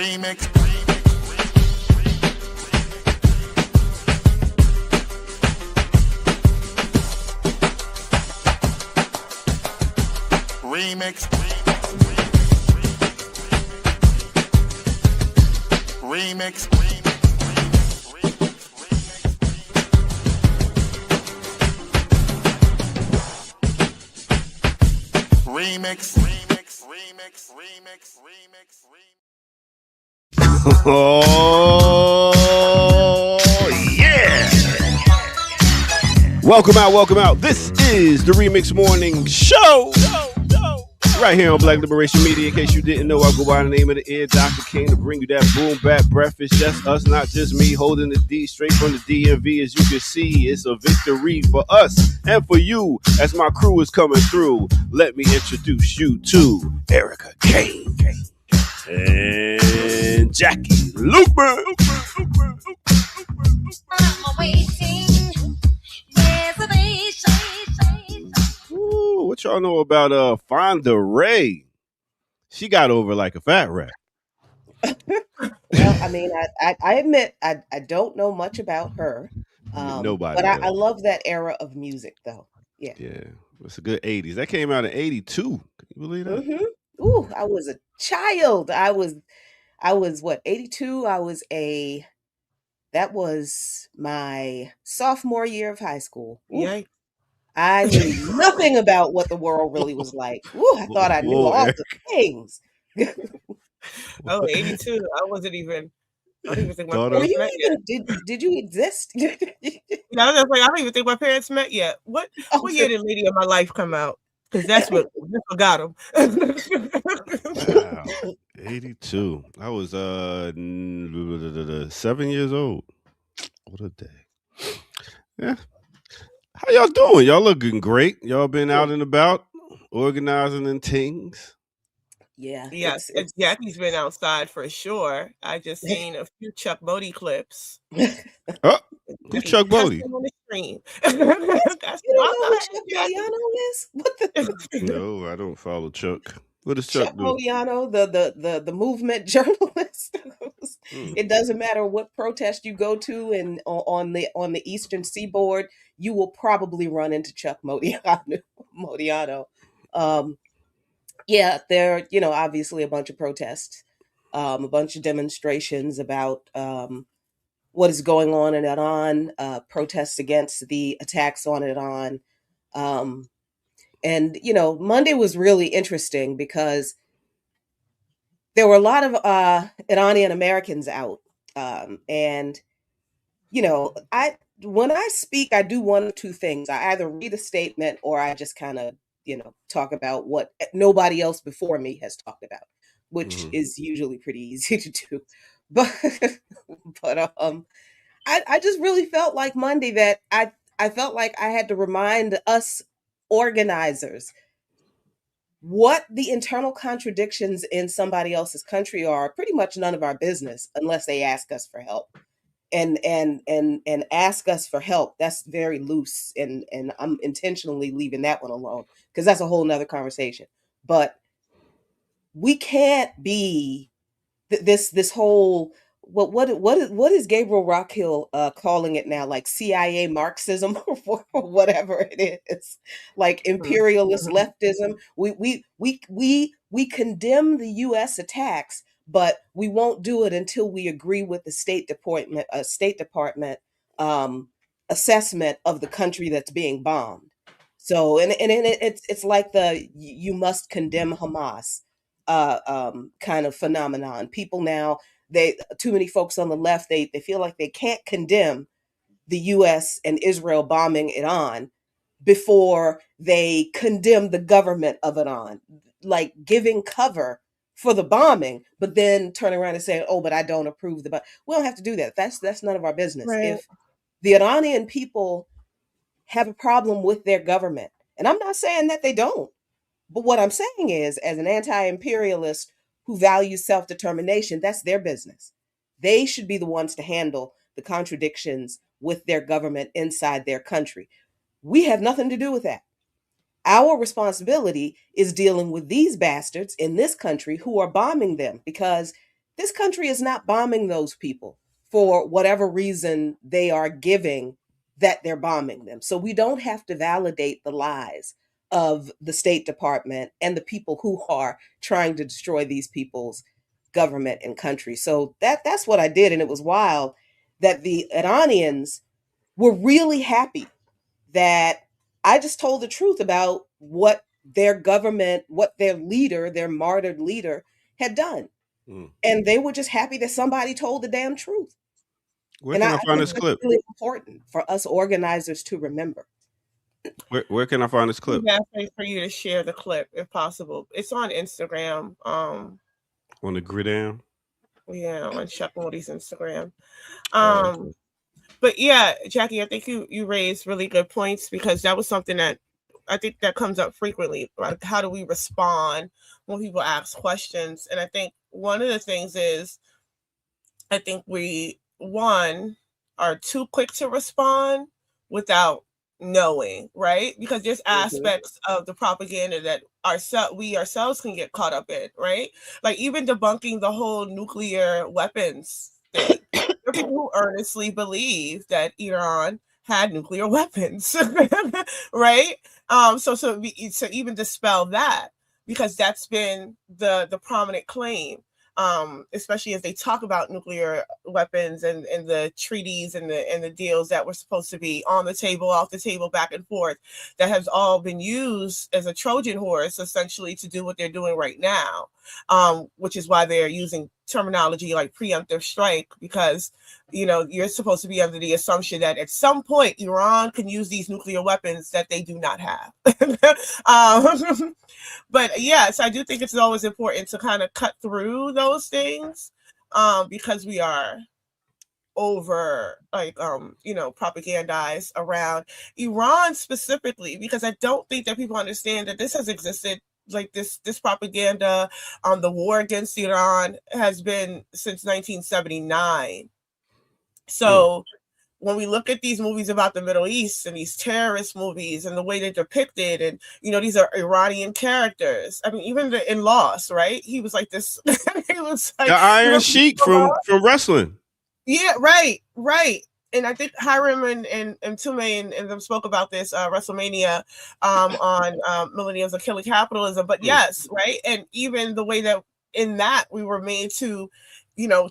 Remix. Remix. Remix. Remix. Oh, yeah. Welcome out. This is the Remix Morning Show. Right here on Black Liberation Media. In case you didn't know, I go by the name of the Ear Dr. King to bring you that boom bap breakfast. That's us, not just me, holding the D straight from the DMV. As you can see, it's a victory for us and for you as my crew is coming through. Let me introduce you to Erica Kane and Jackie Lukeman. I'm awaiting reservation. Ooh, what y'all know about Fonda Ray? She got over like a fat rat. Well, I mean, I admit I don't know much about her, Nobody but I does. love that era of music, though. Yeah. Yeah, it's a good 80s. That came out in 82. Can you believe that? Ooh, I was a child. I was what, 82? That was my sophomore year of high school. Ooh, Yikes. I knew nothing about what the world really was like. Ooh, I thought I knew Whoa, all Eric. the things. Oh, 82. I don't even think my Thought Were of- parents you met yet. even did you exist? Yeah, I was just like, I don't even think my parents met yet. What Oh, year did Lady of My Life come out? Because that's what got them. Wow. 82. I was 7 years old. What a day. Yeah. How y'all doing? Y'all looking great. Y'all been out and about organizing and things. Yeah, Yes, it's Jackie's been outside for sure. I just seen a few Chuck Bodie clips. Oh, who's Chuck Bodie? Testing on the stream. That's you don't why know I who thought, Chuck Jackie. Modiano is? What the No, I don't follow Chuck. What does Chuck Chuck do? Modiano, the movement journalist. Hmm. It doesn't matter what protest you go to and on the eastern seaboard, you will probably run into Chuck Modiano. Um, yeah, there, obviously a bunch of protests, a bunch of demonstrations about what is going on in Iran, protests against the attacks on Iran. Um, and, Monday was really interesting because there were a lot of Iranian Americans out. And, I when I speak, I do one of two things. I either read a statement or I just kind of, talk about what nobody else before me has talked about, which Mhm. is usually pretty easy to do. But but I just really felt like Monday that I felt like I had to remind us organizers what the internal contradictions in somebody else's country are pretty much none of our business unless they ask us for help. And ask us for help, that's very loose, and I'm intentionally leaving that one alone because that's a whole nother conversation. But we can't be this whole what is Gabriel Rockhill calling it now, like CIA Marxism or whatever it is, like imperialist leftism. We condemn the U.S. attacks, but we won't do it until we agree with the State Department um, assessment of the country that's being bombed. So it's like the you must condemn Hamas kind of phenomenon. People now, they too many folks on the left, they feel like they can't condemn the U.S. and Israel bombing Iran before they condemn the government of Iran, like giving cover for the bombing, but then turn around and say, "Oh, but I don't approve the." But we don't have to do that. That's none of our business. Right. If the Iranian people have a problem with their government, and I'm not saying that they don't, but what I'm saying is, as an anti imperialist who values self determination, that's their business. They should be the ones to handle the contradictions with their government inside their country. We have nothing to do with that. Our responsibility is dealing with these bastards in this country who are bombing them because This country is not bombing those people for whatever reason they are giving that they're bombing them. So we don't have to validate the lies of the State Department and the people who are trying to destroy these people's government and country. So that's what I did, and it was wild that the Iranians were really happy that I just told the truth about what their government, what their leader, their martyred leader, had done. Mm. And they were just happy that somebody told the damn truth. Where And can I find think this that's clip? really important for us organizers to remember. Where can I find this clip? I'm asking for you to share the clip if possible. It's on Instagram. On the Gridiron? Yeah, on Chuck Moody's Instagram. Okay. But yeah, Jackie, I think you raised really good points, because that was something that I think that comes up frequently. Like, how do we respond when people ask questions? And I think one of the things is, I think we, one, are too quick to respond without knowing, right? Because there's aspects of the propaganda that we ourselves can get caught up in, right? Like even debunking the whole nuclear weapons thing. There are people who earnestly believe that Iran had nuclear weapons, right? So even dispel that, because that's been the prominent claim, especially as they talk about nuclear weapons and the treaties and the deals that were supposed to be on the table, off the table, back and forth, that has all been used as a Trojan horse, essentially, to do what they're doing right now, which is why they're using terminology like preemptive strike, because you're supposed to be under the assumption that at some point Iran can use these nuclear weapons that they do not have. But yes, I do think it's always important to kind of cut through those things, because we are over propagandized around Iran specifically, because I don't think that people understand that this has existed. Like this propaganda, the war against Iran has been since 1979. So when we look at these movies about the Middle East and these terrorist movies and the way they're depicted, and these are Iranian characters. I mean, even in Lost, right? He was like this. He was like the Iron Sheik from wrestling. Yeah, right. And I think Hiram and Tume and them spoke about this WrestleMania on Millennials of Killing Capitalism. But yes, right. And even the way that in that we were made to,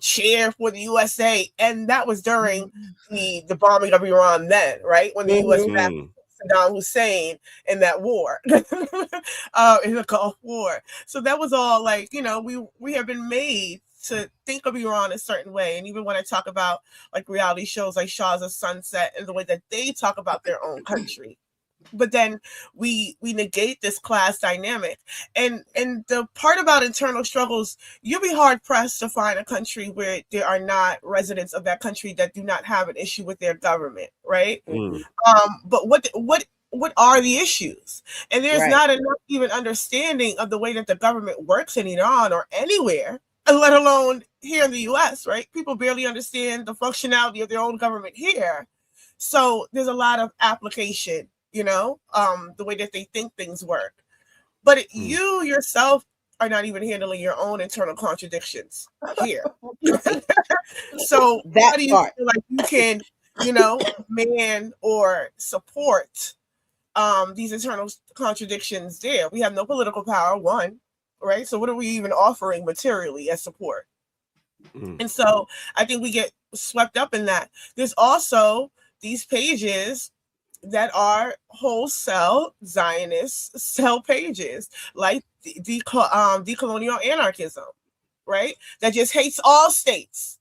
cheer for the USA, and that was during the bombing of Iran then, right? When the US backed Saddam Hussein in that war, in the Gulf War. So that was all like, we have been made to think of Iran a certain way. And even when I talk about like reality shows like Shahs of Sunset and the way that they talk about their own country, but then we negate this class dynamic. And the part about internal struggles, you'll be hard pressed to find a country where there are not residents of that country that do not have an issue with their government, right? But what are the issues? And there's not enough even understanding of the way that the government works in Iran or anywhere, let alone here in the US, right? People barely understand the functionality of their own government here. So there's a lot of application, the way that they think things work. But you yourself are not even handling your own internal contradictions here. So how do you feel like you can, man or support these internal contradictions there? We have no political power, one. Right. So what are we even offering materially as support? And so I think we get swept up in that. There's also these pages that are wholesale Zionist cell pages, like decolonial anarchism, right? That just hates all states.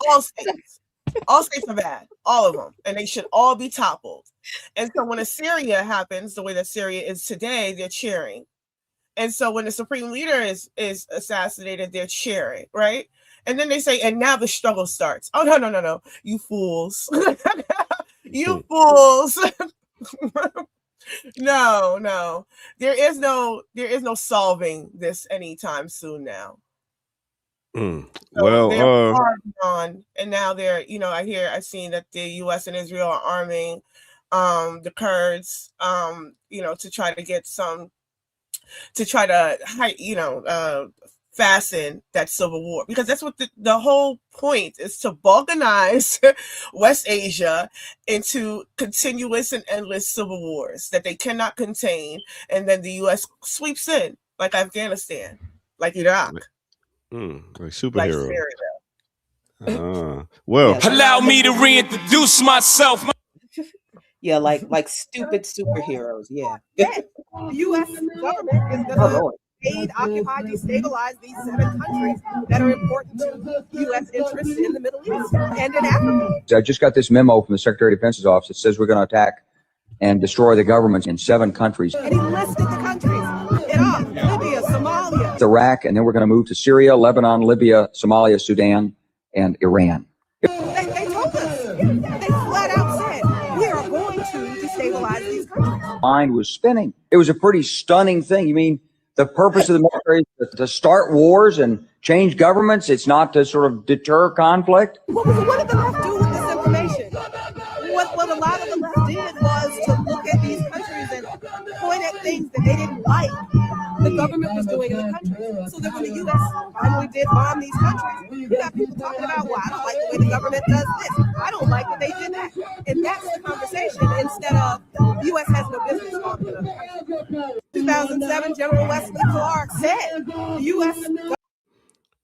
All states. All states are bad, all of them, and they should all be toppled. And so when Assyria happens, the way that Syria is today, they're cheering. And so when the supreme leader is assassinated, they're cheering, right? And then they say, and now the struggle starts. Oh, no. You fools. You fools. No. There is no solving this anytime soon now. So well, they're far beyond, and now they're, I've seen that the US and Israel are arming the Kurds, to try to get some, to try to fasten that civil war, because that's what the whole point is, to balkanize West Asia into continuous and endless civil wars that they cannot contain, and then the U.S. sweeps in like Afghanistan, like Iraq, like like superhero. Syria. Well, Yeah. Allow me to reintroduce myself. Yeah, like stupid superheroes. Yeah. The U.S. government is going Oh to Lord. aid, occupy, destabilize these 7 countries that are important to U.S. interests in the Middle East and in Africa. I just got this memo from the Secretary of Defense's office that says we're going to attack and destroy the governments in 7 countries. And he listed the countries: Iraq, Libya, Somalia, Iraq, and then we're going to move to Syria, Lebanon, Libya, Somalia, Sudan, and Iran. They told us. They flat out said, we are going to destabilize these countries. Mind was spinning. It was a pretty stunning thing. You mean the purpose of the military is to start wars and change governments? It's not to sort of deter conflict? What did the left do with this information? What a lot of the left did was to look at these countries and point at things that they didn't like the government was doing in the country. So that when the U.S. finally did bomb these countries, you got people talking about, well, I don't like the way the government does this. I don't like that they did that. And that's the conversation, instead of the U.S. has no business bombing another country. 2007, General Wesley Clark said the U.S.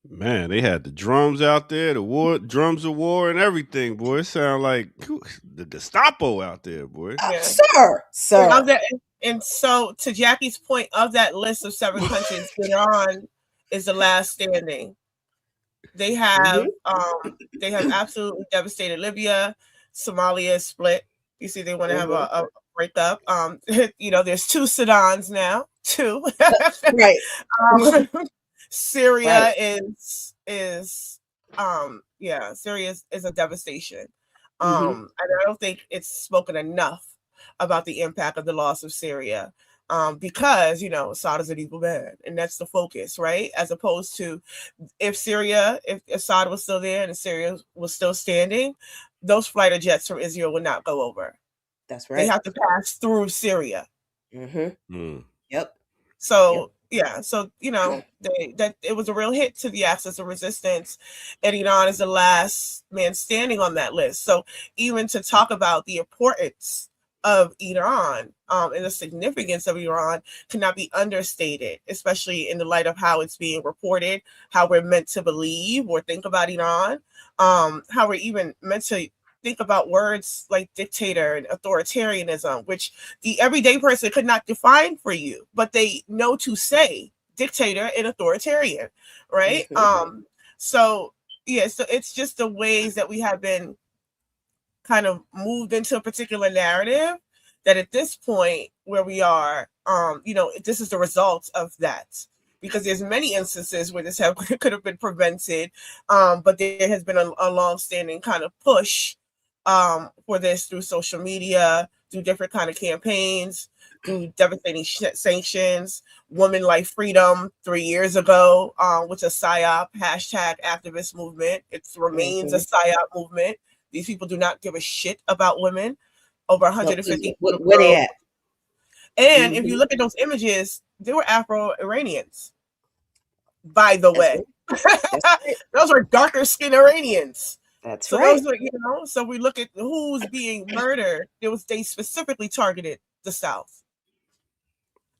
man, they had the drums out there, the drums of war and everything, boy. It sound like the Gestapo out there, boy. Sir. And so, to Jackie's point, of that list of 7 countries, Iran is the last standing. They have absolutely devastated Libya. Somalia is split. You see, they want to have a breakup. There's 2 Sudans now. 2. Right. Syria Syria is a devastation. And I don't think it's spoken enough about the impact of the loss of Syria, because Assad is an evil man, and that's the focus, right? As opposed to if Assad was still there and Syria was still standing, those fighter jets from Israel would not go over. That's right. They have to pass through Syria. Yep. So that it was a real hit to the axis of resistance, and Iran is the last man standing on that list. So even to talk about the importance of Iran and the significance of Iran cannot be understated, especially in the light of how it's being reported, how we're meant to believe or think about Iran, how we're even meant to think about words like dictator and authoritarianism, which the everyday person could not define for you, but they know to say dictator and authoritarian, right? So it's just the ways that we have been kind of moved into a particular narrative that at this point where we are, this is the result of that, because there's many instances where this could have been prevented, but there has been a long-standing kind of push for this through social media, through different kind of campaigns, through devastating sanctions. Women Life Freedom 3 years ago, which is a PSYOP #activist movement. It remains a PSYOP movement. These people do not give a shit about women. Over 150. Where they at? And if you look at those images, they were Afro-Iranians, by the way. Those were darker skinned Iranians. That's so right. Those were, so we look at who's being murdered. They specifically targeted the South.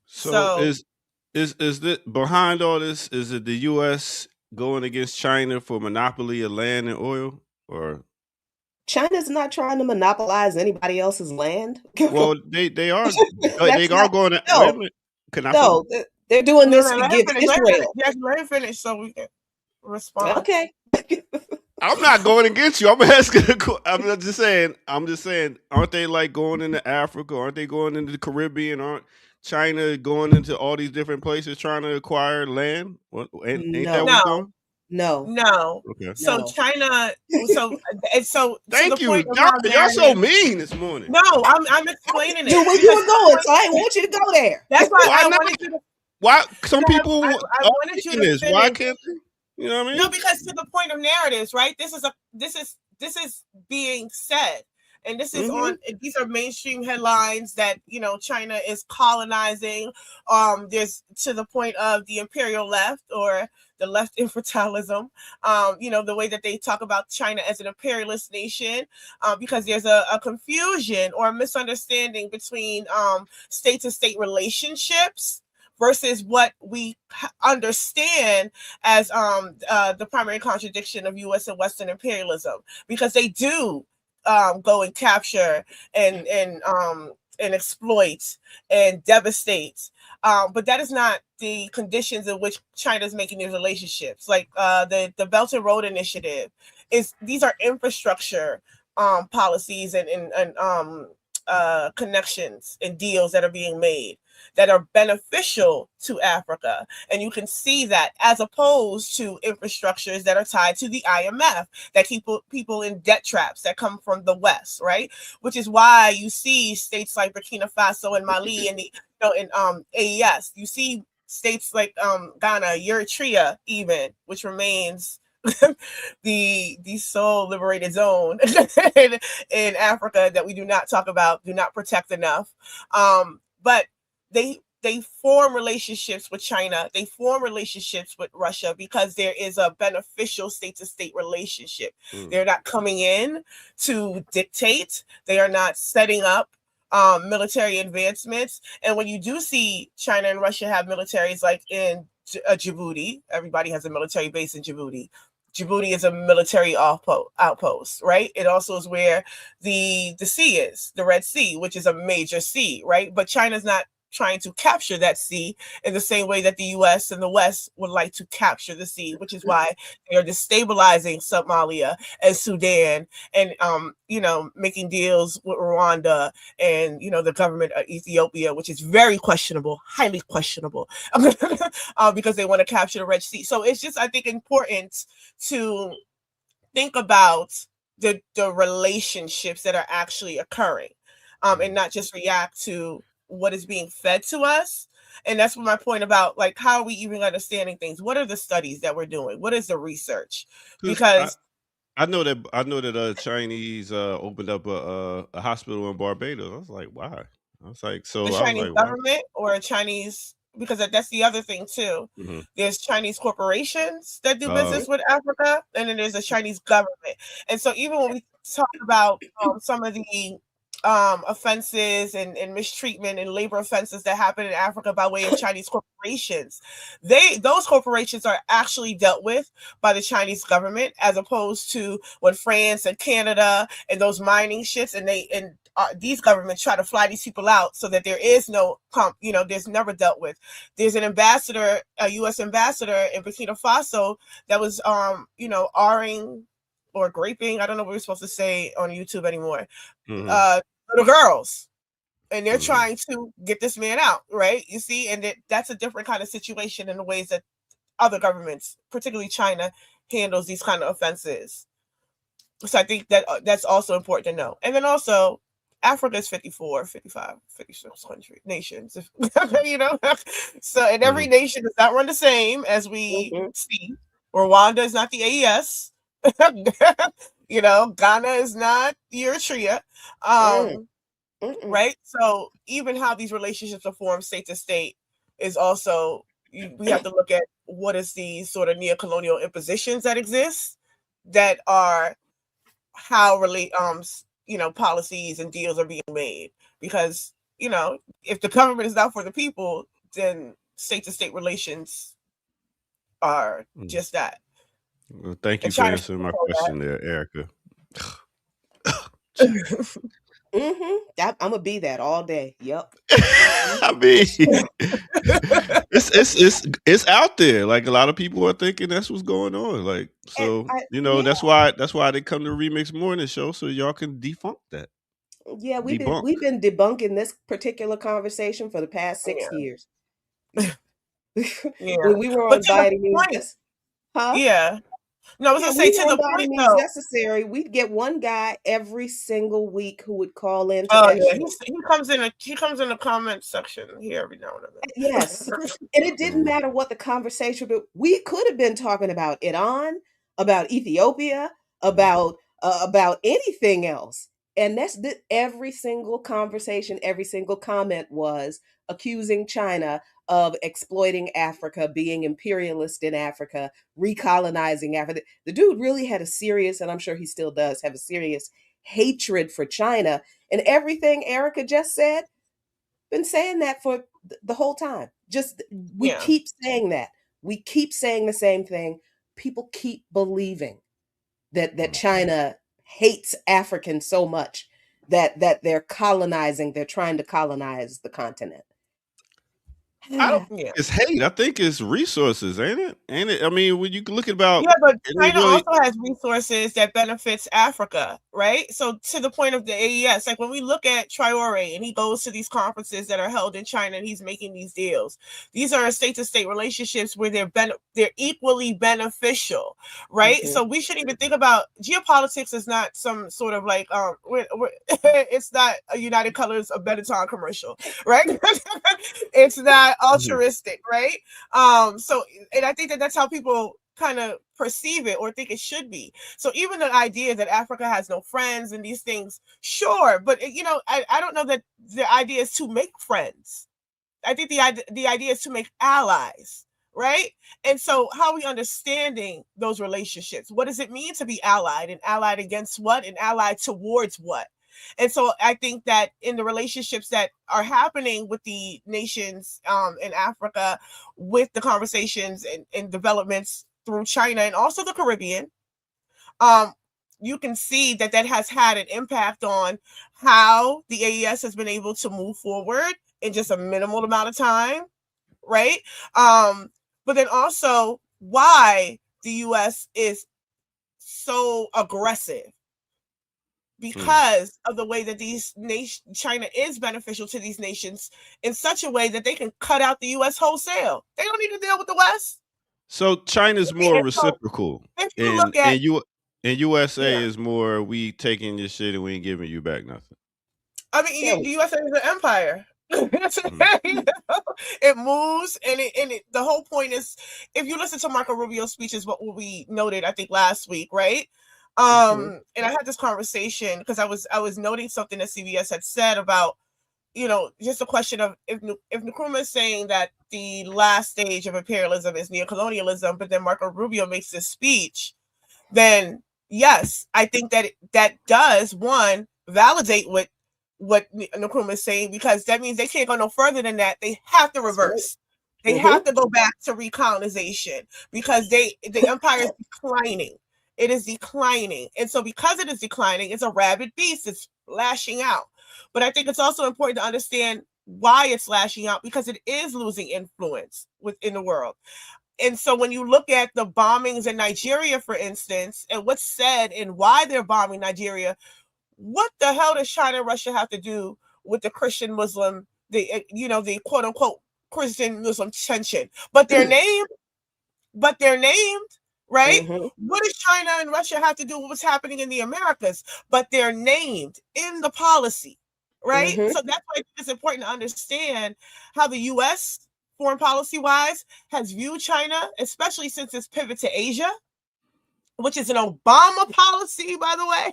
So is this behind all this? Is it the U.S. going against China for monopoly of land and oil, or? China's not trying to monopolize anybody else's land. Well, they are. They are going to. No, they're doing this to give Israel. Yes, let me finish so we can respond. Okay. I'm not going against you. I'm asking. I'm just saying. Aren't they like going into Africa? Aren't they going into the Caribbean? Aren't China going into all these different places trying to acquire land? Ain't that what's going? No. Okay. So no. China. So thank you. Y'all so mean this morning. No, I'm explaining it. Dude, where you were going? So I didn't want you to go there. That's why I wanted you to. Why some people? I wanted you to finish. Why can't? You know what I mean? No, because to the point of narratives, right? This is being said, And this is on, these are mainstream headlines that, China is colonizing. There's to the point of the imperial left, or the left infantilism, the way that they talk about China as an imperialist nation, because there's a confusion or a misunderstanding between state to state relationships versus what we understand as the primary contradiction of U.S. and Western imperialism, because they do go and capture and exploit and devastate. But that is not the conditions in which China is making these relationships. Like the Belt and Road Initiative these are infrastructure policies and connections and deals that are being made that are beneficial to Africa. And you can see that, as opposed to infrastructures that are tied to the IMF, that keep people in debt traps that come from the West, right? Which is why you see states like Burkina Faso and Mali and AES. You see states like Ghana, Eritrea, even, which remains the sole liberated zone in Africa that we do not talk about, do not protect enough. But they form relationships with China. They form relationships with Russia because there is a beneficial state-to-state relationship. They're not coming in to dictate. They are not setting up military advancements. And when you do see China and Russia have militaries, like in Djibouti, everybody has a military base in Djibouti. Djibouti is a military outpost, right? It also is where the sea is, the Red Sea, which is a major sea, right? But China's not trying to capture that sea in the same way that the U.S. and the West would like to capture the sea, which is why they are destabilizing Somalia and Sudan, and making deals with Rwanda and the government of Ethiopia, which is very questionable, highly questionable, because they want to capture the Red Sea. So it's just, I think, important to think about the relationships that are actually occurring, and not just react to what is being fed to us. And that's my point about, like, how are we even understanding things? What are the studies that we're doing? What is the research? Because I know that Chinese opened up a hospital in Barbados. I was like, why? I was like, the Chinese government or Chinese, because that's the other thing too. There's Chinese corporations that do business with Africa, and then there's a Chinese government. And so even when we talk about some of the offenses and mistreatment and labor offenses that happen in Africa by way of Chinese corporations, those corporations are actually dealt with by the Chinese government, as opposed to when France and Canada and those mining ships and these governments try to fly these people out so that there is no there's never dealt with. There's an ambassador, a U.S. ambassador in Burkina Faso that was R-ing or graping, I don't know what we're supposed to say on YouTube anymore, little girls, and they're trying to get this man out, right? You see, and that's a different kind of situation in the ways that other governments, particularly China, handles these kind of offenses. So I think that that's also important to know. And then also, Africa is 54, 55, 56 country nations, so, and every nation does not run the same, as we see. Rwanda is not the AES. Ghana is not Eritrea. Right? So even how these relationships are formed state to state is also, we have to look at what is the sort of neo-colonial impositions that exist, that are how policies and deals are being made. Because, if the government is not for the people, then state to state relations are just that. Well, thank you for answering my question there, Erica. I'm gonna be that all day. Yep. I mean, it's out there. Like, a lot of people are thinking that's what's going on. Like, so that's why they come to Remix Morning Show, so y'all can debunk that. Yeah, we've been debunking this particular conversation for the past 6 years. When we were on Biden News, Yeah. No, I was gonna say, to the point though, necessary, we'd get one guy every single week who would call in. He comes in the comment section here every now and then. Yes, and it didn't matter what the conversation, but we could have been talking about Iran, about Ethiopia, about anything else, And every single conversation, every single comment was accusing China of exploiting Africa, being imperialist in Africa, recolonizing Africa. The dude really had a serious, and I'm sure he still does have a serious hatred for China. And everything Erica just said, been saying that for the whole time. Just we Yeah. keep saying that. We keep saying the same thing. People keep believing that China hates Africans so much that they're colonizing, they're trying to colonize the continent. I don't Yeah. think it's hate. I think it's resources, ain't it? Ain't it? I mean, when you look about, Yeah, but it ain't China really. also has resources that benefits Africa, right? So to the point of the AES, like when we look at Traore and he goes to these conferences that are held in China and he's making these deals, these are state-to-state relationships where they're equally beneficial, right? Mhm. So we shouldn't even think about geopolitics is not some sort of like it's not a United Colors of Benetton commercial, right? It's not altruistic, right? So and I think that that's how people kind of perceive it or think it should be. So even the idea that Africa has no friends and these things, sure, but I don't know that the idea is to make friends. I think the idea is to make allies, right? And so how are we understanding those relationships? What does it mean to be allied, and allied against what, and allied towards what? And so I think that in the relationships that are happening with the nations in Africa, with the conversations and developments through China and also the Caribbean, you can see that has had an impact on how the AES has been able to move forward in just a minimal amount of time, right? But then also why the US is so aggressive, because of the way that China is beneficial to these nations in such a way that they can cut out the US wholesale. They don't need to deal with the West. So China's more And so reciprocal, if you and look at, USA yeah, is more we taking your shit and we ain't giving you back nothing. I mean, Yeah. the USA is an empire. Mhm. It moves, and the whole point is, if you listen to Marco Rubio's speeches, what we noted, I think last week, right? Mhm. And I had this conversation because I was noting something that CBS had said about, just a question of if Nkrumah is saying that the last stage of imperialism is neocolonialism, but then Marco Rubio makes this speech, then yes, I think that does, one, validate what Nkrumah is saying, because that means they can't go no further than that. They have to That's right. reverse. They Mhm. have to go back to recolonization because the empire is declining. It is declining. And so because it is declining, it's a rabid beast. It's lashing out. But I think it's also important to understand why it's lashing out, because it is losing influence within the world. And so when you look at the bombings in Nigeria, for instance, and what's said and why they're bombing Nigeria, what the hell does China and Russia have to do with the Christian Muslim, the quote unquote Christian Muslim tension? But they're named, right? Mhm. What does China and Russia have to do with what's happening in the Americas? But they're named in the policy, right? Mhm. So that's why it's important to understand how the US, foreign policy wise, has viewed China, especially since its pivot to Asia, which is an Obama policy, by the way.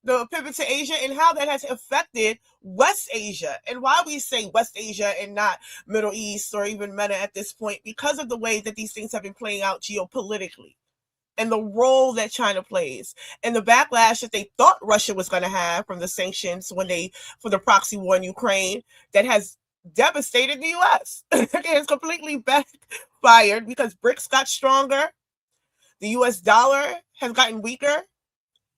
The pivot to Asia, and how that has affected West Asia, and why we say West Asia and not Middle East or even MENA at this point, because of the way that these things have been playing out geopolitically and the role that China plays and the backlash that they thought Russia was going to have from the sanctions for the proxy war in Ukraine, that has devastated the US. It has completely backfired because BRICS got stronger. The US dollar has gotten weaker.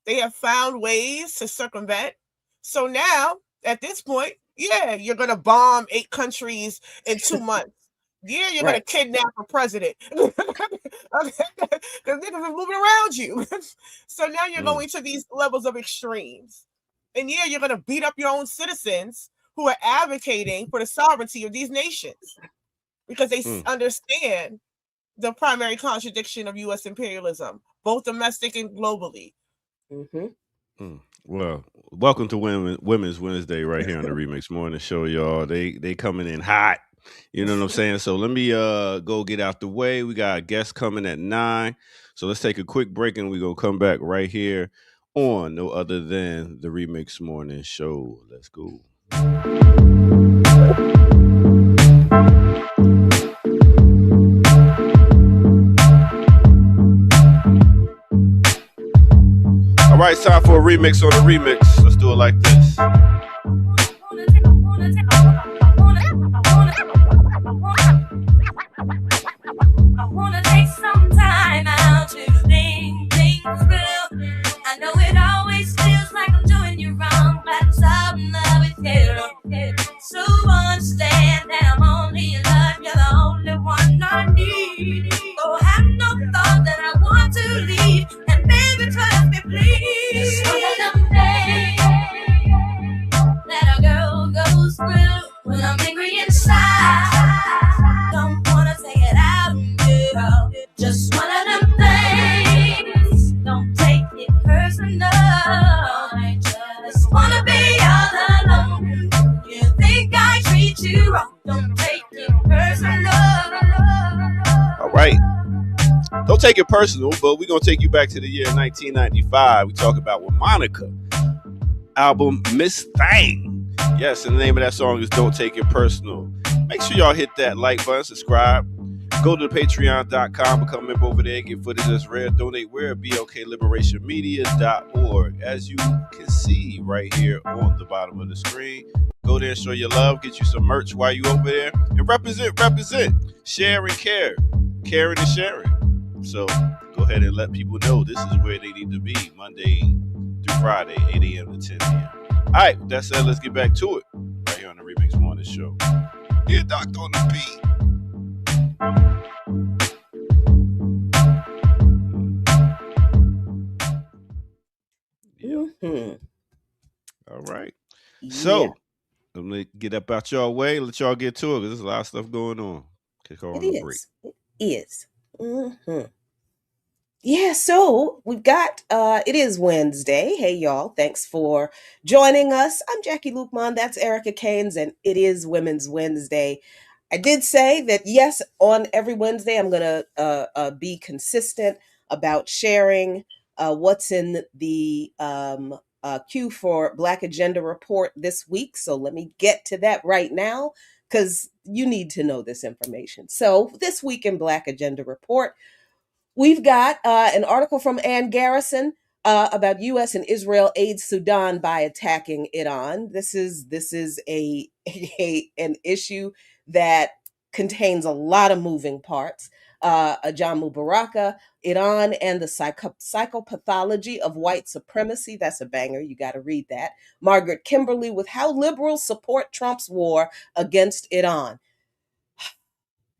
They have found ways to circumvent. So now, at this point, yeah, you're going to bomb 8 countries in 2 months. Yeah, you're going to Right. kidnap a president. Because niggas is moving around you. So now you're Mm. going to these levels of extremes. And yeah, you're going to beat up your own citizens who are advocating for the sovereignty of these nations because they Mm. understand the primary contradiction of U.S. imperialism, both domestic and globally. Mhm. Mm. Well, welcome to Women's Wednesday right here on the Remix Morning Show, y'all. They coming in hot. You know what I'm saying? So let me go get out the way. We got a guest coming at 9. So let's take a quick break and we're gonna come back right here on no other than the Remix Morning Show. Let's go. All right, it's time for a remix on a remix. Let's do it like this. I wanna take some time out to think things through. I know it always feels like I'm doing you wrong, but I'm so in love with you. So understand that I'm only in love, you're the only one I need. Oh, have no thought that I want to leave, and baby, trust me, please. One of them days that a girl goes through when I'm angry inside. Don't wanna say it out, girl. Just one of them things. Don't take it personal. I just wanna be all alone. You think I treat you wrong? Don't take it personal. All right. Don't take it personal, but we're going to take you back to the year 1995. We talk about with Monica. Album Miss Thing. Yes, and the name of that song is Don't Take It Personal. Make sure y'all hit that like button, subscribe. Go to patreon.com, become a member over there, get footage that's rare, donate where, blokliberationmedia.org. As you can see right here on the bottom of the screen, go there and show your love, get you some merch while you over there, and represent, share and care, caring and sharing. So go ahead and let people know this is where they need to be, Monday through Friday, 8 a.m. to 10 a.m. All right, with that said, let's get back to it right here on the Remix Morning Show. Yeah, Doctor on the beat. Mm-hmm. All right. Yeah. So, I'm going to get up out y'all way, let y'all get to it, because there's a lot of stuff going on. Kick on the break. It is. Mm-hmm. Yeah, so we've got it is Wednesday. Hey y'all, thanks for joining us. I'm Jackie Lukman, that's Erica Caines, and it is Women's Wednesday. I did say that yes, on every Wednesday I'm gonna be consistent about sharing what's in the queue for Black Agenda Report this week. So let me get to that right now because you need to know this information. So this week in Black Agenda Report, we've got an article from Ann Garrison about U.S. and Israel aid Sudan by attacking Iran. This is an issue that contains a lot of moving parts. Jamu Baraka, Iran and the psychopathology of white supremacy. That's a banger. You got to read that. Margaret Kimberly with How Liberals Support Trump's War Against Iran.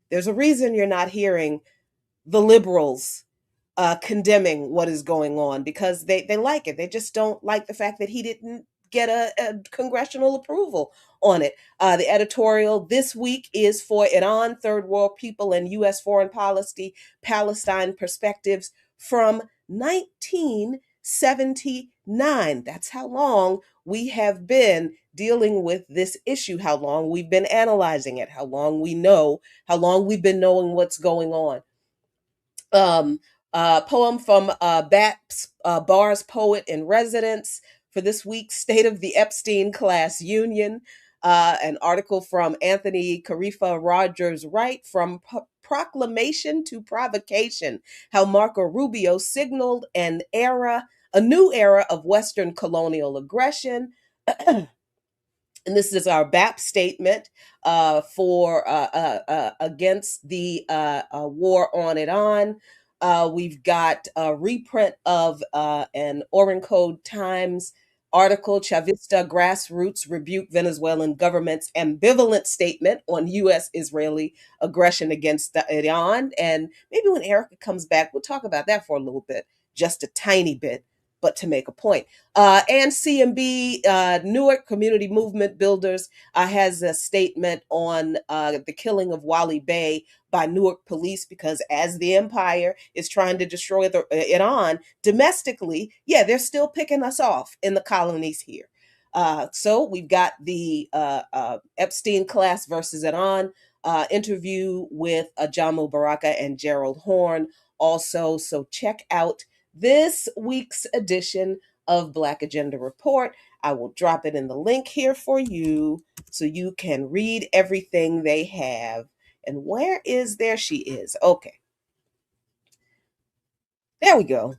There's a reason you're not hearing the liberals condemning what is going on because they like it. They just don't like the fact that he didn't get a congressional approval on it. The editorial this week is for Iran, Third World People, and U.S. Foreign Policy, Palestine Perspectives from 1979. That's how long we have been dealing with this issue, how long we've been analyzing it, how long we've been knowing what's going on. Poem from Bar's Poet in Residence for this week's State of the Epstein Class Union. An article from Anthony Carifa Rogers Wright from Proclamation to Provocation, how Marco Rubio signaled a new era of Western colonial aggression. And this is our BAP statement for against the war on Iran. We've got a reprint of an Oren Code Times article, Chavista Grassroots Rebuke Venezuelan Government's Ambivalent Statement on U.S.-Israeli Aggression Against Iran. And maybe when Erica comes back, we'll talk about that for a little bit, just a tiny bit, but to make a point. And CMB, Newark Community Movement Builders, has a statement on the killing of Wally Bey by Newark police because as the empire is trying to destroy Iran domestically, yeah, they're still picking us off in the colonies here. So we've got the Epstein class versus Iran interview with Jamu Baraka and Gerald Horn also. So check out this week's edition of Black Agenda Report. I will drop it in the link here for you so you can read everything they have. And where is there? She is. Okay. There we go.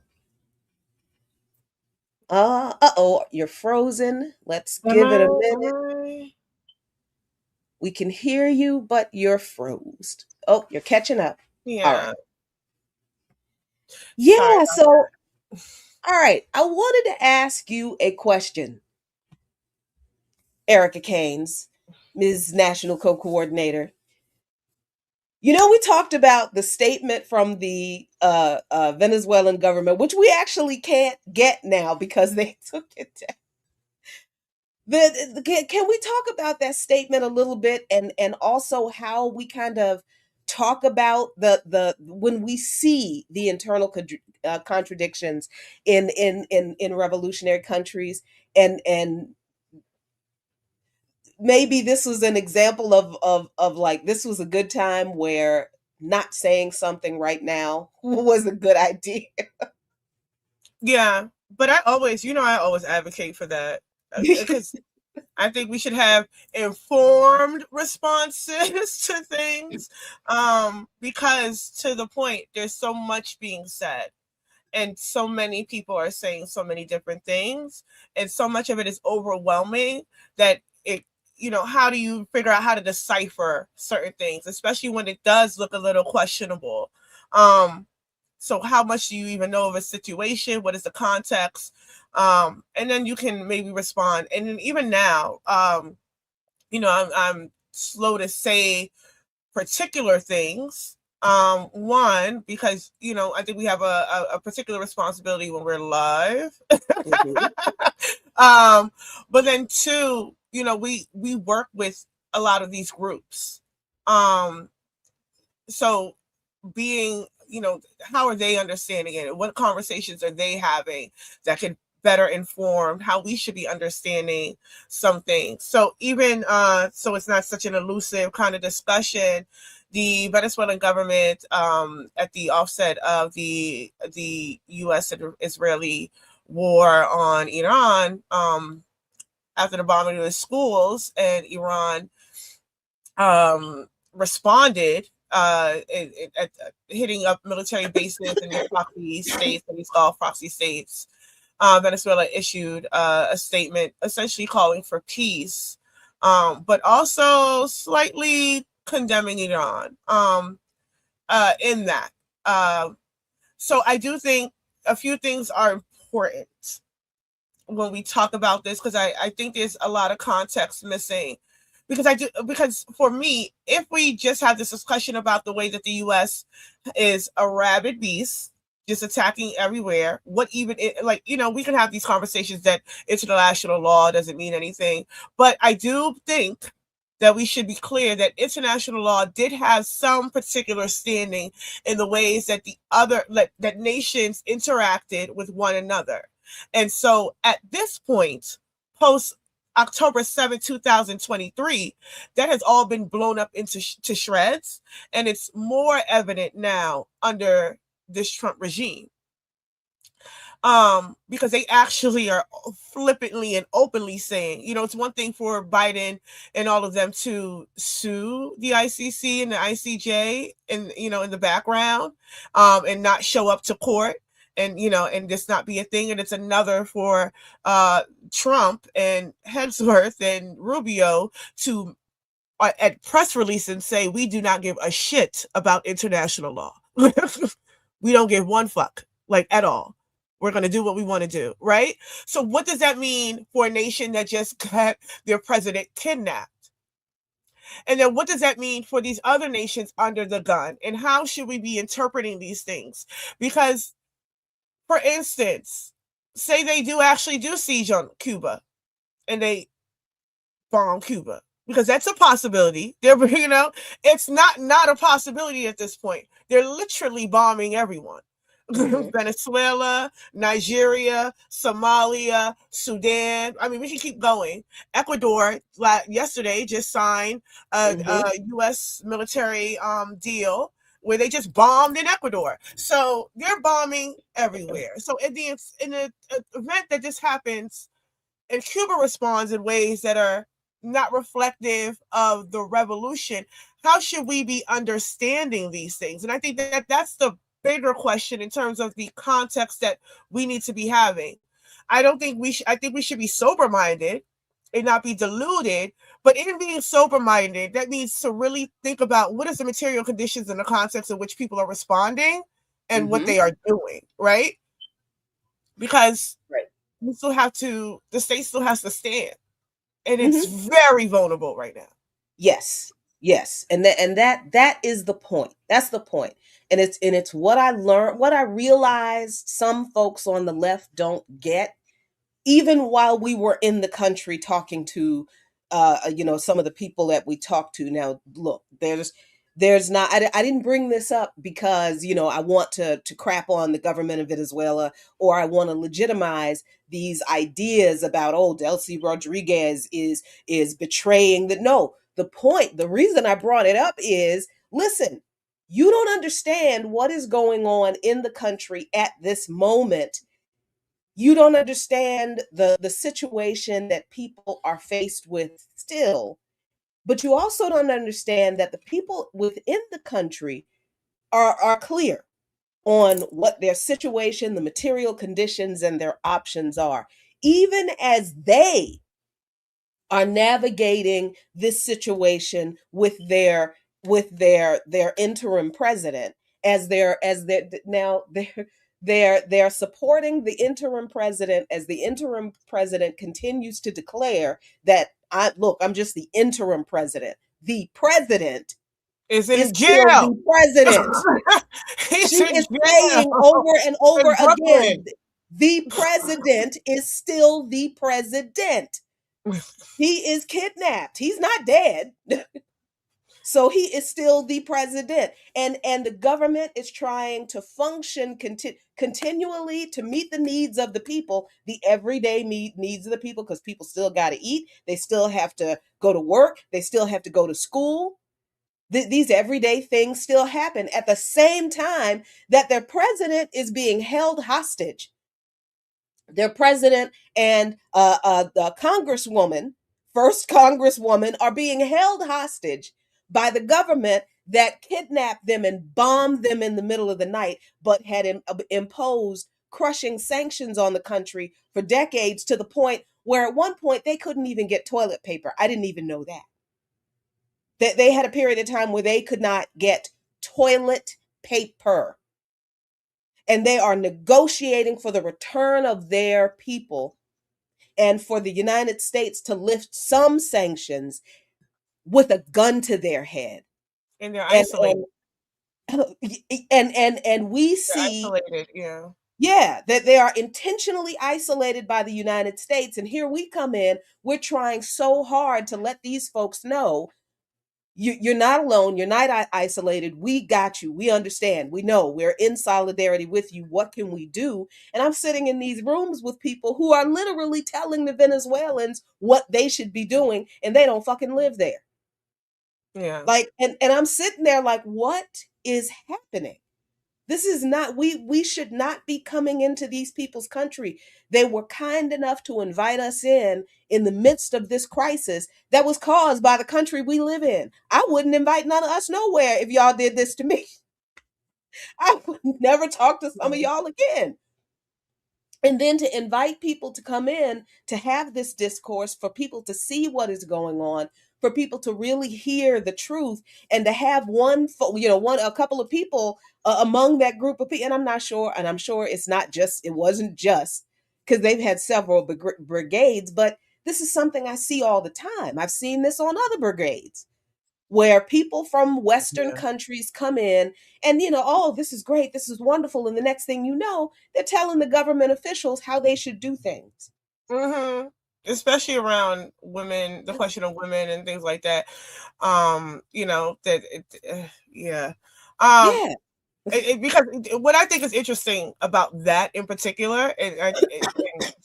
Uh-oh, you're frozen. Let's give it a minute. We can hear you, but you're froze. Oh, you're catching up. Yeah. All right. Yeah, so all right. I wanted to ask you a question, Erica Keynes, Ms. National Co-Coordinator. You know, we talked about the statement from the Venezuelan government, which we actually can't get now because they took it down. Can we talk about that statement a little bit, and also how we kind of talk about the when we see the internal contradictions in revolutionary countries, and maybe this was an example of like, this was a good time where not saying something right now was a good idea. Yeah, but I always advocate for that because I think we should have informed responses to things, because to the point, there's so much being said and so many people are saying so many different things, and so much of it is overwhelming that it, how do you figure out how to decipher certain things, especially when it does look a little questionable? So how much do you even know of a situation? What is the context? And then you can maybe respond. And then even now, I'm slow to say particular things. One, because, I think we have a particular responsibility when we're live. But then two, we work with a lot of these groups. So being, how are they understanding it? What conversations are they having that could better inform how we should be understanding some things? So even, so it's not such an elusive kind of discussion, the Venezuelan government, at the offset of the U.S. and Israeli war on Iran, after the bombing of the schools, and Iran responded, hitting up military bases in the proxy states, and these Gulf proxy states. Venezuela issued a statement essentially calling for peace, but also slightly condemning Iran in that. So I do think a few things are important when we talk about this, because I think there's a lot of context missing. Because for me, if we just have this discussion about the way that the U.S. is a rabid beast, just attacking everywhere, we can have these conversations that international law doesn't mean anything. But I do think that we should be clear that international law did have some particular standing in the ways that that nations interacted with one another. And so at this point, post October 7, 2023, that has all been blown up into shreds. And it's more evident now under this Trump regime. Because they actually are flippantly and openly saying, it's one thing for Biden and all of them to sue the ICC and the ICJ in the background, and not show up to court, and and this not be a thing. And it's another for Trump and Hemsworth and Rubio to at press release and say, we do not give a shit about international law. We don't give one fuck, at all. We're going to do what we want to do, right? So what does that mean for a nation that just got their president kidnapped? And then what does that mean for these other nations under the gun? And how should we be interpreting these things? Because, for instance, say they do siege on Cuba and they bomb Cuba, because that's a possibility. It's not a possibility at this point. They're literally bombing everyone. Venezuela, Nigeria, Somalia, Sudan. I mean, we can keep going. Ecuador yesterday just signed a U.S. military deal where they just bombed in Ecuador. So they're bombing everywhere. So in the event that this happens, and Cuba responds in ways that are not reflective of the revolution, how should we be understanding these things? And I think that that's the bigger question in terms of the context that we need to be having. I don't think I think we should be sober-minded and not be deluded. But in being sober-minded, that means to really think about what is the material conditions and the context in which people are responding and what they are doing, right? Because we still have to, the state still has to stand. And it's very vulnerable right now. Yes. And that is the point. That's the point. And it's what I learned, what I realized some folks on the left don't get, even while we were in the country talking to some of the people that we talked to. Now, look, there's not, I didn't bring this up because, I want to crap on the government of Venezuela, or I want to legitimize these ideas about, Delcy Rodriguez is betraying the, no, the reason I brought it up is, listen, you don't understand what is going on in the country at this moment. You don't understand the situation that people are faced with still. But you also don't understand that the people within the country are clear on what their situation, the material conditions, and their options are, even as they are navigating this situation with their interim president, as they're now they're supporting the interim president, as the interim president continues to declare that I'm just the interim president. The president is in is jail. still the president. She is saying over and over again, the president is still the president. He is kidnapped. He's not dead. So he is still the president. And the government is trying to function continually to meet the needs of the people, the everyday needs of the people, because people still got to eat. They still have to go to work. They still have to go to school. These everyday things still happen at the same time that their president is being held hostage. Their president and the congresswoman, first congresswoman, are being held hostage by the government that kidnapped them and bombed them in the middle of the night, but had imposed crushing sanctions on the country for decades, to the point where at one point they couldn't even get toilet paper. I didn't even know that. They had a period of time where they could not get toilet paper. And they are negotiating for the return of their people and for the United States to lift some sanctions with a gun to their head. And they're isolated. And we see isolated, that they are intentionally isolated by the United States. And here we come in, we're trying so hard to let these folks know, you're not alone. You're not isolated. We got you. We understand. We know. We're in solidarity with you. What can we do? And I'm sitting in these rooms with people who are literally telling the Venezuelans what they should be doing, and they don't fucking live there. Yeah. And I'm sitting there like, what is happening? This is not, we should not be coming into these people's country. They were kind enough to invite us in the midst of this crisis that was caused by the country we live in. I wouldn't invite none of us nowhere if y'all did this to me. I would never talk to some of y'all again. And then to invite people to come in to have this discourse, for people to see what is going on, for people to really hear the truth, and to have a couple of people among that group of people. And I'm sure it wasn't just because they've had several brigades, but this is something I see all the time. I've seen this on other brigades, where people from Western countries come in and, this is great, this is wonderful. And the next thing you know, they're telling the government officials how they should do things. Mm-hmm. Especially around women, the question of women and things like that. Because what I think is interesting about that in particular, and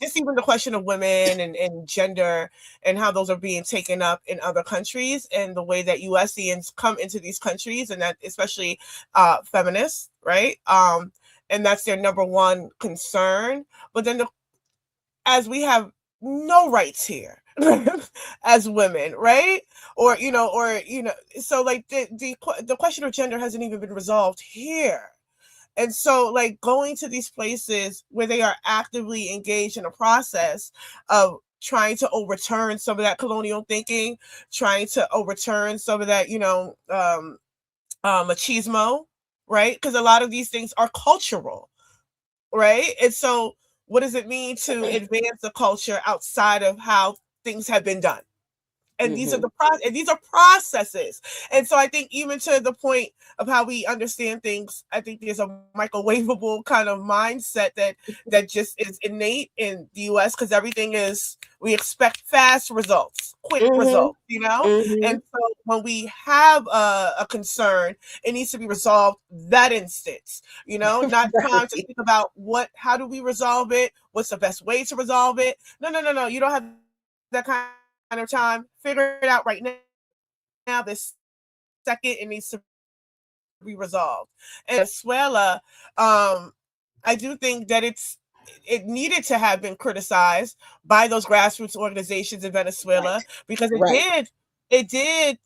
just even the question of women and gender and how those are being taken up in other countries, and the way that USians come into these countries, and that especially feminists, right? And that's their number one concern. But then as we have no rights here as women, right? Or so like the question of gender hasn't even been resolved here. And so, like, going to these places where they are actively engaged in a process of trying to overturn some of that colonial thinking, trying to overturn some of that, machismo, right? Because a lot of these things are cultural, right? And so, what does it mean to advance the culture outside of how things have been done? And these are these are processes. And so I think even to the point of how we understand things, I think there's a microwavable kind of mindset that just is innate in the US, because everything is, we expect fast results, quick results, And so when we have a concern, it needs to be resolved that instant, not time to think about how do we resolve it? What's the best way to resolve it? No. You don't have that kind of time. Figure it out right now. This second, it needs to be resolved. And Venezuela, I do think that it needed to have been criticized by those grassroots organizations in Venezuela, because it did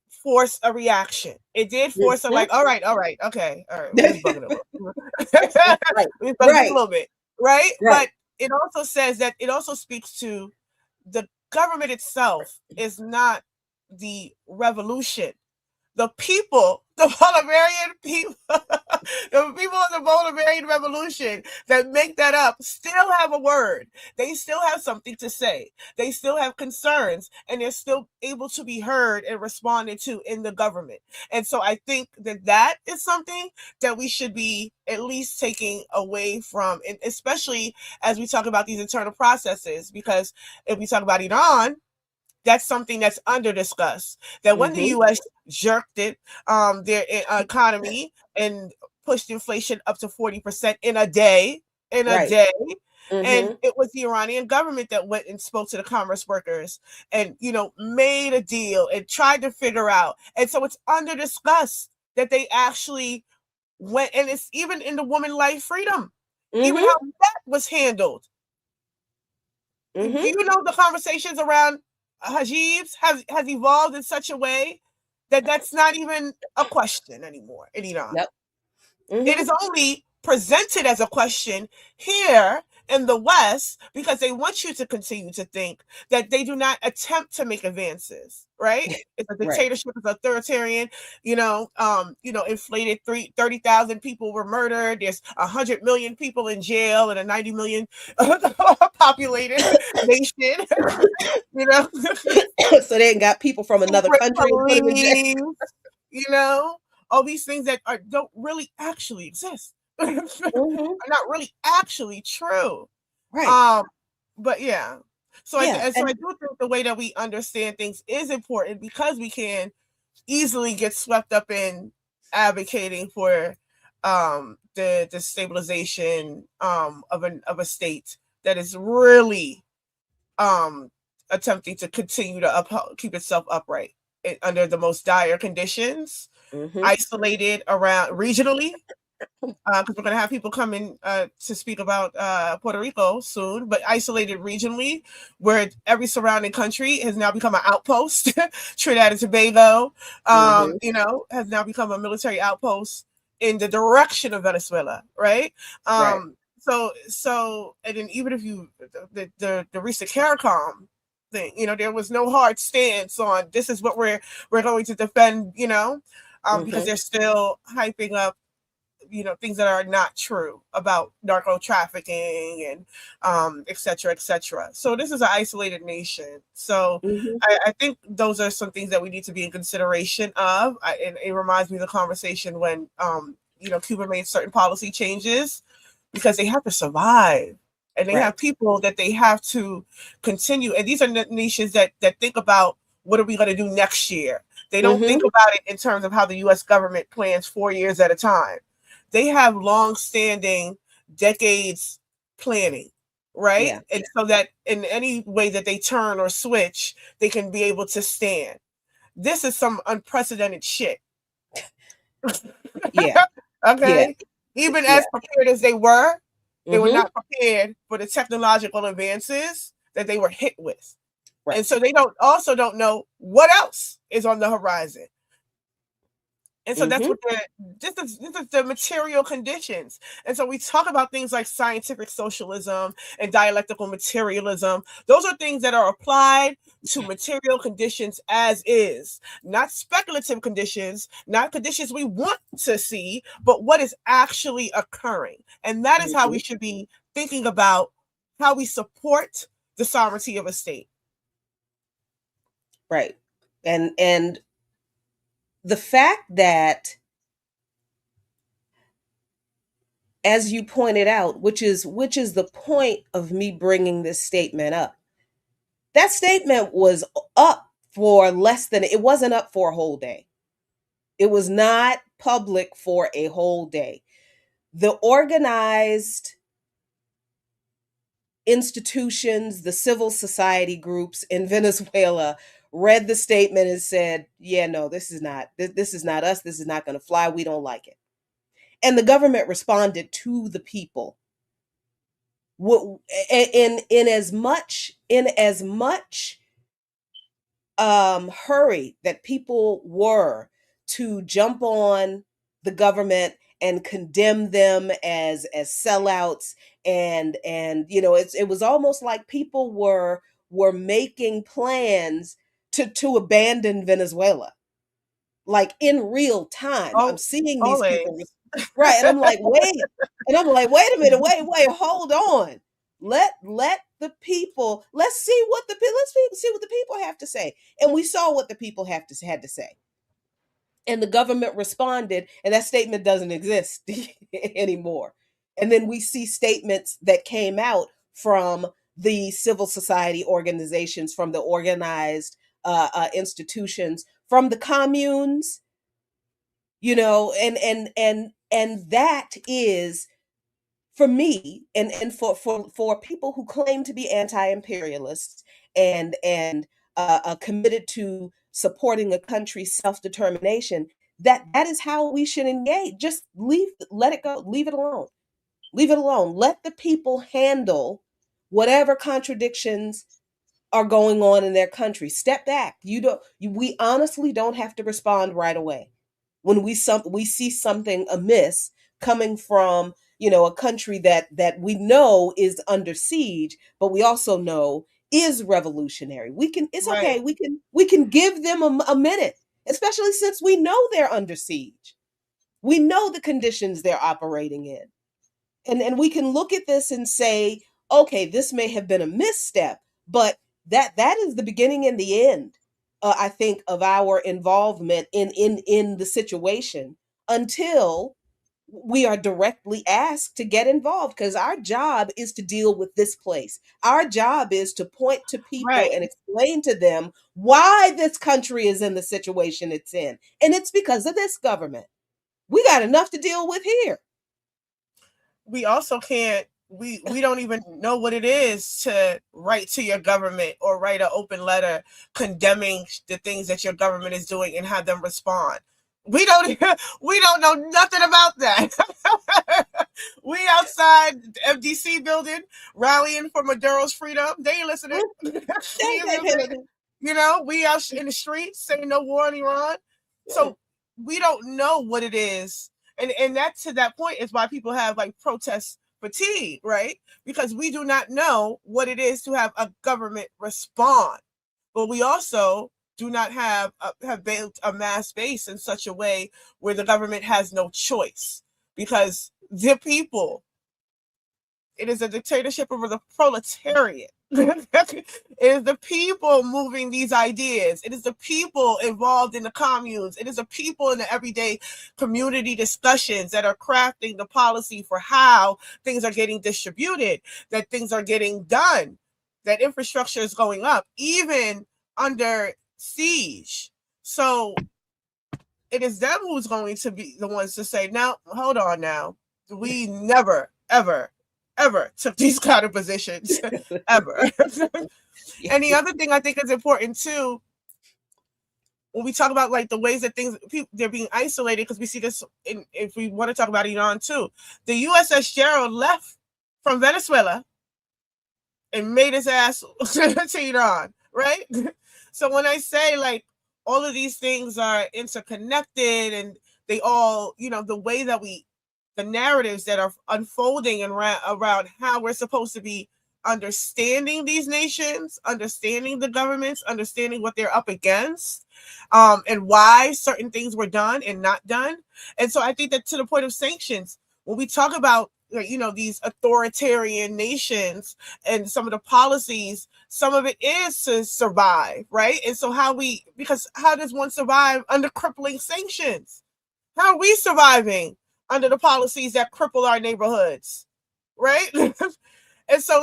force a reaction. It did force a like, all right, okay, all right, we're bugging a little bit, right? But it also says that it also speaks to the government itself is not the revolution. The people, the Bolivarian people, the people of the Bolivarian Revolution that make that up still have a word. They still have something to say. They still have concerns, and they're still able to be heard and responded to in the government. And so I think that is something that we should be at least taking away from, and especially as we talk about these internal processes, because if we talk about Iran, that's something that's under discussed. That when the U.S. jerked their economy and pushed inflation up to 40% in a day, and it was the Iranian government that went and spoke to the commerce workers and made a deal and tried to figure out. And so it's under discussed that they actually went, and it's even in the woman life freedom, even how that was handled. Do you know the conversations around hijabs has evolved in such a way that that's not even a question anymore in Iran? It is only presented as a question here in the West because they want you to continue to think that they do not attempt to make advances, right? It's a dictatorship, it's authoritarian, inflated 30,000 people were murdered. There's 100 million people in jail in a 90 million populated nation, So they ain't got people from another country and put them in jail. All these things that don't really actually exist. Are not really actually true. Right. But yeah. So I do think the way that we understand things is important, because we can easily get swept up in advocating for the stabilization of a state that is really attempting to continue to keep itself upright under the most dire conditions, isolated around regionally, because we're going to have people coming to speak about Puerto Rico soon, but isolated regionally, where every surrounding country has now become an outpost. Trinidad and Tobago, has now become a military outpost in the direction of Venezuela, right? So, and then even if the recent CARICOM thing, there was no hard stance on this is what we're going to defend, because they're still hyping up things that are not true about narco trafficking and et cetera, et cetera. So this is an isolated nation. So I think those are some things that we need to be in consideration of. And it reminds me of the conversation when Cuba made certain policy changes, because they have to survive, and they have people that they have to continue. And these are nations that think about, what are we going to do next year? They don't think about it in terms of how the U.S. government plans 4 years at a time. They have long-standing decades planning, right? Yeah. And so that in any way that they turn or switch, they can be able to stand. This is some unprecedented shit. Yeah. Okay. Yeah. Even Yeah. as prepared as they were Mm-hmm. not prepared for the technological advances that they were hit with. Right. And so they don't know what else is on the horizon. And so that's Mm-hmm. what this is the material conditions. And so we talk about things like scientific socialism and dialectical materialism. Those are things that are applied to material conditions as is, not speculative conditions, not conditions we want to see, but what is actually occurring. And that is how we should be thinking about how we support the sovereignty of a state. Right. And the fact that, as you pointed out, which is the point of me bringing this statement up, that statement was up for less than, it wasn't up for a whole day. It was not public for a whole day. The organized institutions, the civil society groups in Venezuela read the statement and said, yeah, no, this is not us. This is not going to fly. We don't like it. And the government responded to the people. In as much hurry that people were to jump on the government and condemn them as sellouts, and it was almost like people were making plans to abandon Venezuela, like in real time. I'm Oh, seeing these always. people, right, and I'm like, wait a minute, wait, hold on. Let the people, let's see what the people have to say. And we saw what the people had to say. And the government responded, and that statement doesn't exist anymore. And then we see statements that came out from the civil society organizations, from the organized institutions, from the communes, and that is, for me, and for people who claim to be anti-imperialists and committed to supporting a country's self-determination, that is how we should engage. Just let it go, leave it alone. Let the people handle whatever contradictions are going on in their country. Step back. We honestly don't have to respond right away when we see something amiss coming from a country that we know is under siege, but we also know is revolutionary. It's Right. okay. We can give them a minute, especially since we know they're under siege. We know the conditions they're operating in. And we can look at this and say, okay, this may have been a misstep, but that is the beginning and the end, I think, of our involvement in the situation, until we are directly asked to get involved, because our job is to deal with this place. Our job is to point to people Right. and explain to them why this country is in the situation it's in. And it's because of this government. We got enough to deal with here. We also can't, we don't even know what it is to write to your government or write an open letter condemning the things that your government is doing and have them respond. We don't know nothing about that. We outside the FDC building rallying for Maduro's freedom. They ain't listening. We out in the streets saying no war on Iran. So we don't know what it is. And that, to that point, is why people have like protest fatigue, right? Because we do not know what it is to have a government respond. But we also do not have built a mass base in such a way where the government has no choice, because the people, it is a dictatorship over the proletariat. It is the people moving these ideas. It is the people involved in the communes. It is the people in the everyday community discussions that are crafting the policy for how things are getting distributed, that things are getting done, that infrastructure is going up, even under siege. So it is them who's going to be the ones to say, now, hold on now. We never, ever, ever took these kind of positions ever. And the other thing I think is important too, when we talk about like the ways that they're being isolated, because we see this if we want to talk about Iran too. The USS Gerald left from Venezuela and made his ass to Iran, right? So when I say like all of these things are interconnected and they all, the way that the narratives that are unfolding and around how we're supposed to be understanding these nations, understanding the governments, understanding what they're up against, and why certain things were done and not done. And so I think that to the point of sanctions, when we talk about these authoritarian nations and some of the policies, some of it is to survive, right? And so because how does one survive under crippling sanctions? How are we surviving under the policies that cripple our neighborhoods, right? And so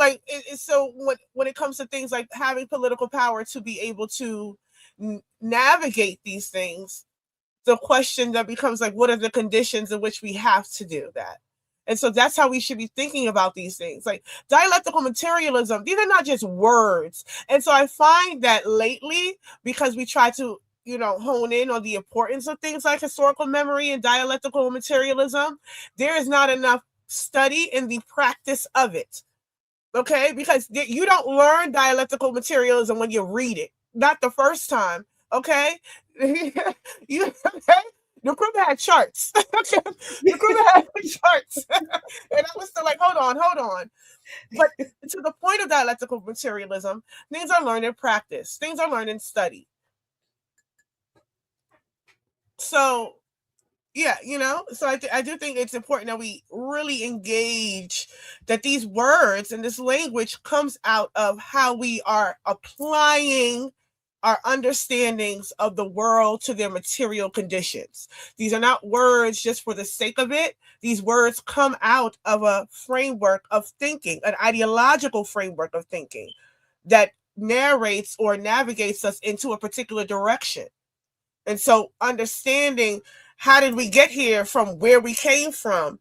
so when it comes to things like having political power to be able to navigate these things, the question that becomes like, what are the conditions in which we have to do that? And so that's how we should be thinking about these things. Like dialectical materialism, these are not just words. And so I find that lately, because we try to, hone in on the importance of things like historical memory and dialectical materialism, there is not enough study in the practice of it. Okay? Because you don't learn dialectical materialism when you read it. Not the first time. Okay? Okay? The crew had charts. The crew had charts. And I was still like, hold on. But to the point of dialectical materialism, things are learned in practice. Things are learned in study. So, yeah, so I do think it's important that we really engage that these words and this language comes out of how we are applying our understandings of the world to their material conditions. These are not words just for the sake of it. These words come out of a framework of thinking, an ideological framework of thinking that narrates or navigates us into a particular direction. And so understanding how did we get here from where we came from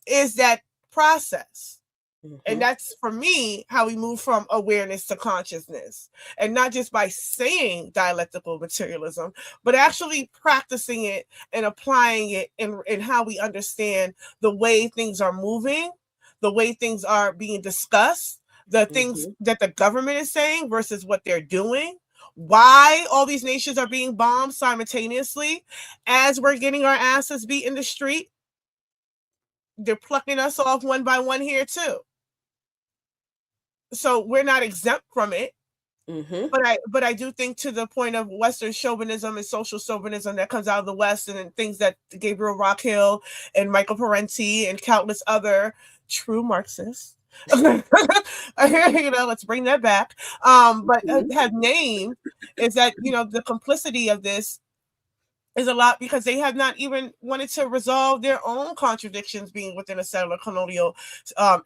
is that process. Mm-hmm. And that's, for me, how we move from awareness to consciousness. And not just by saying dialectical materialism, but actually practicing it and applying it in how we understand the way things are moving, the way things are being discussed, the things that the government is saying versus what they're doing, why all these nations are being bombed simultaneously as we're getting our asses beat in the street. They're plucking us off one by one here too. So we're not exempt from it. Mm-hmm. But I do think, to the point of Western chauvinism and social chauvinism that comes out of the West, and things that Gabriel Rockhill and Michael Parenti and countless other true Marxists, let's bring that back. But have named is that, the complicity of this is a lot because they have not even wanted to resolve their own contradictions being within a settler colonial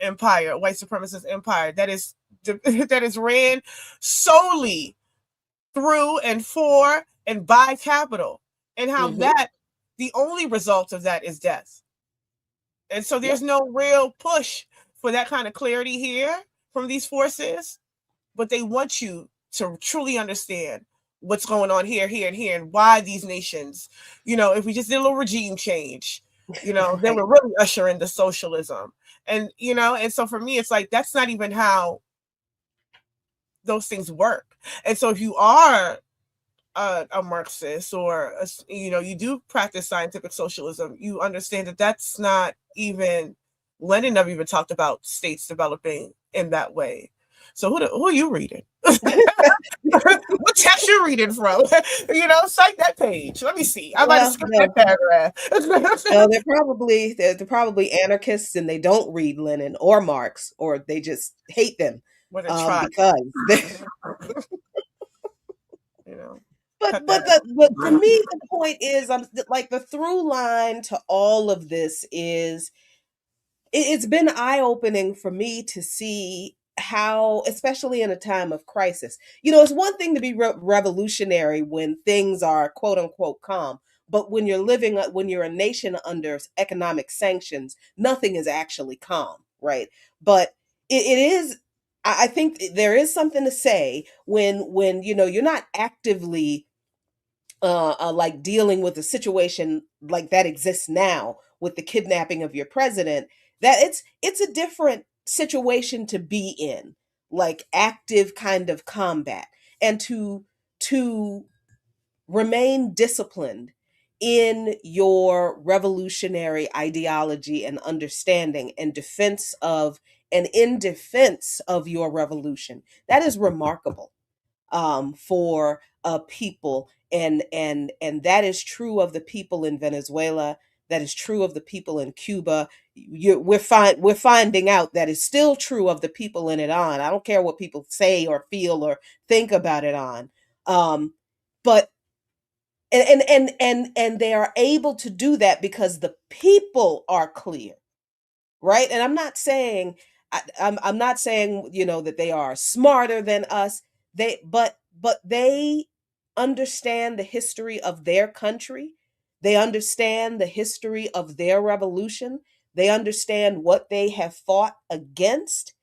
empire, white supremacist empire that is ran solely through and for and by capital, and how that the only result of that is death. And so there's no real push for that kind of clarity here from these forces, but they want you to truly understand what's going on here, and here, and why these nations, if we just did a little regime change, they would really usher in the socialism. And, and so for me, it's like, that's not even how those things work. And so if you are a Marxist, or, you do practice scientific socialism, you understand that that's not even, Lenin never even talked about states developing in that way. So who are you reading? What text you reading from? Cite that page. Let me see. I might have skipped that paragraph. No, they're probably anarchists, and they don't read Lenin or Marx, or they just hate them because But for me, the point is, like, the through line to all of this is, it's been eye-opening for me to see how, especially in a time of crisis, it's one thing to be revolutionary when things are quote unquote calm, but when you're a nation under economic sanctions, nothing is actually calm. right? But it is. I think there is something to say when you're not actively like dealing with a situation like that exists now with the kidnapping of your president, that it's a different situation to be in, like active kind of combat, and to remain disciplined in your revolutionary ideology and understanding and defense of and in defense of your revolution. That is remarkable for a people, and that is true of the people in Venezuela. That is true of the people in Cuba. We're finding out that it's still true of the people in Iran. I don't care what people say or feel or think about Iran, but and they are able to do that because the people are clear, right? And I'm not saying I'm not saying that they are smarter than us. But they understand the history of their country. They understand the history of their revolution. They understand what they have fought against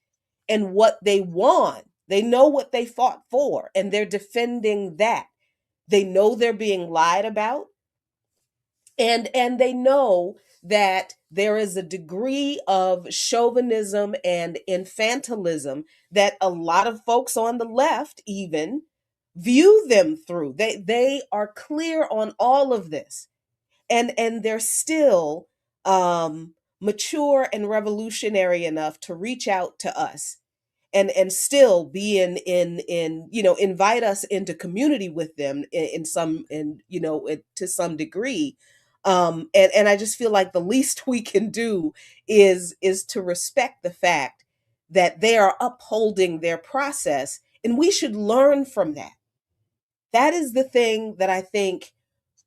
and what they won. They know what they fought for, and they're defending that. They know they're being lied about, and they know that there is a degree of chauvinism and infantilism that a lot of folks on the left even view them through. They are clear on all of this, and they're still mature and revolutionary enough to reach out to us and still be in invite us into community with them in some in to some degree. And I just feel like the least we can do is to respect the fact that they are upholding their process, and we should learn from that. That is the thing that I think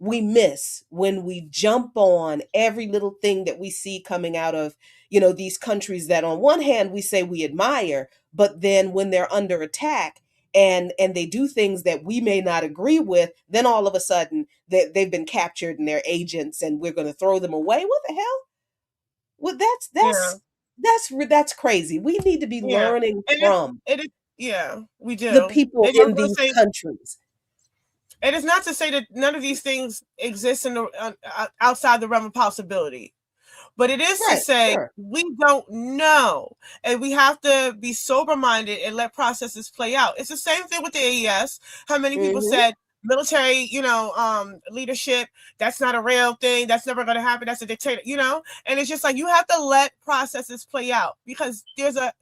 we miss when we jump on every little thing that we see coming out of these countries that on one hand we say we admire, but then when they're under attack and they do things that we may not agree with, then all of a sudden they've been captured and they're agents and we're going to throw them away. What the hell? Well, Yeah. that's crazy. We need to be Yeah. learning And from it is, yeah, we the do. people And I in will these say, countries. it is not to say that none of these things exist in the outside the realm of possibility. But it is to Right, say sure. we don't know, and we have to be sober minded and let processes play out. It's the same thing with the AES. How many people Hmm. said military, leadership, that's not a real thing. That's never going to happen. That's a dictator, And it's just like you have to let processes play out because there's a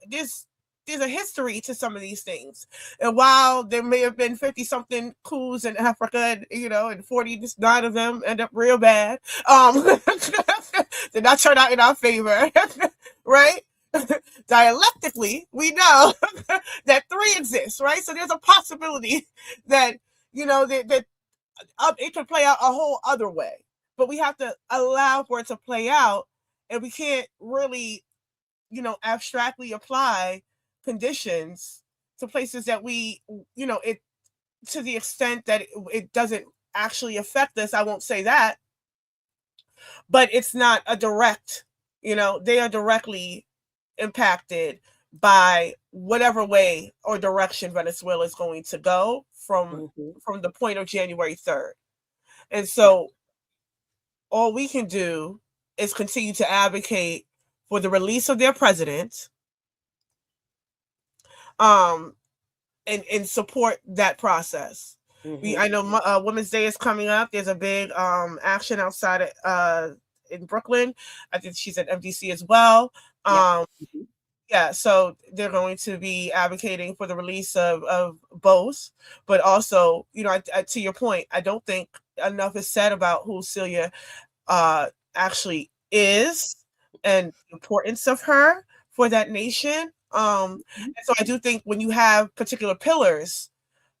history to some of these things. And while there may have been 50 something coups in Africa, and 49 of them end up real bad, did not turn out in our favor, right? Dialectically, we know that three exists, right? So there's a possibility that, that it could play out a whole other way. But we have to allow for it to play out, and we can't really, abstractly apply conditions to places that it to the extent that it doesn't actually affect us. I won't say that, but it's not a direct, they are directly impacted by whatever way or direction Venezuela is going to go from Hmm. the point of January 3rd. And Right. so all we can do is continue to advocate for the release of their president, um, and support that process. Hmm. I know Women's Day is coming up. There's a big action outside in Brooklyn. I think she's at MDC as well. Yep. Um, Mhm. yeah, so they're going to be advocating for the release of both, but also, to your point, I don't think enough is said about who Celia actually is and the importance of her for that nation. Mhm. And so I do think when you have particular pillars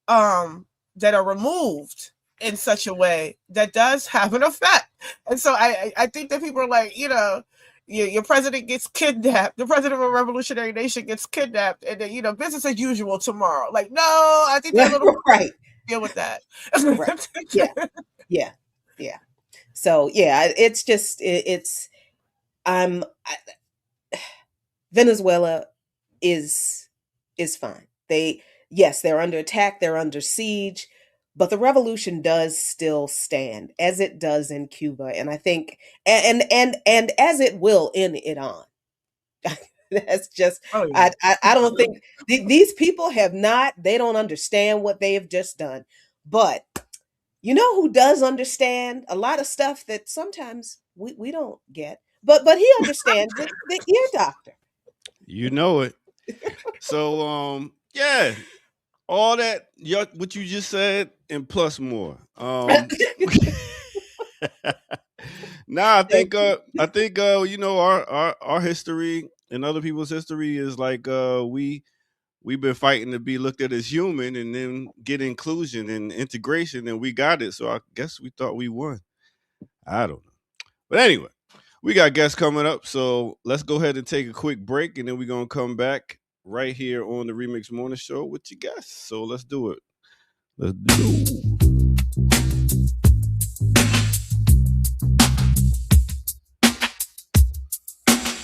that are removed in such a way, that does have an effect. And so I think that people are like, your president gets kidnapped, the president of a revolutionary nation gets kidnapped, and then, business as usual tomorrow. Like, no, I think they're a little Right. deal with that. Right. Yeah. Yeah. Yeah. So yeah, it's just it's I'm Venezuela is fine. They're under attack, they're under siege, but the revolution does still stand, as it does in Cuba, and I think and as it will in Iran. That's just Oh, yeah. I don't think these people they don't understand what they have just done. But you know who does understand a lot of stuff that sometimes we don't get. But he understands it, the ear doctor. You know it. So yeah, all that what you just said and plus more. Nah, I think you know our history and other people's history is like we've been fighting to be looked at as human and then get inclusion and integration, and we got it. So I guess we thought we won. I don't know. But anyway, we got guests coming up. So let's go ahead and take a quick break, and then we're going to come back right here on the Remix Morning Show with your guests. So let's do it. Let's do.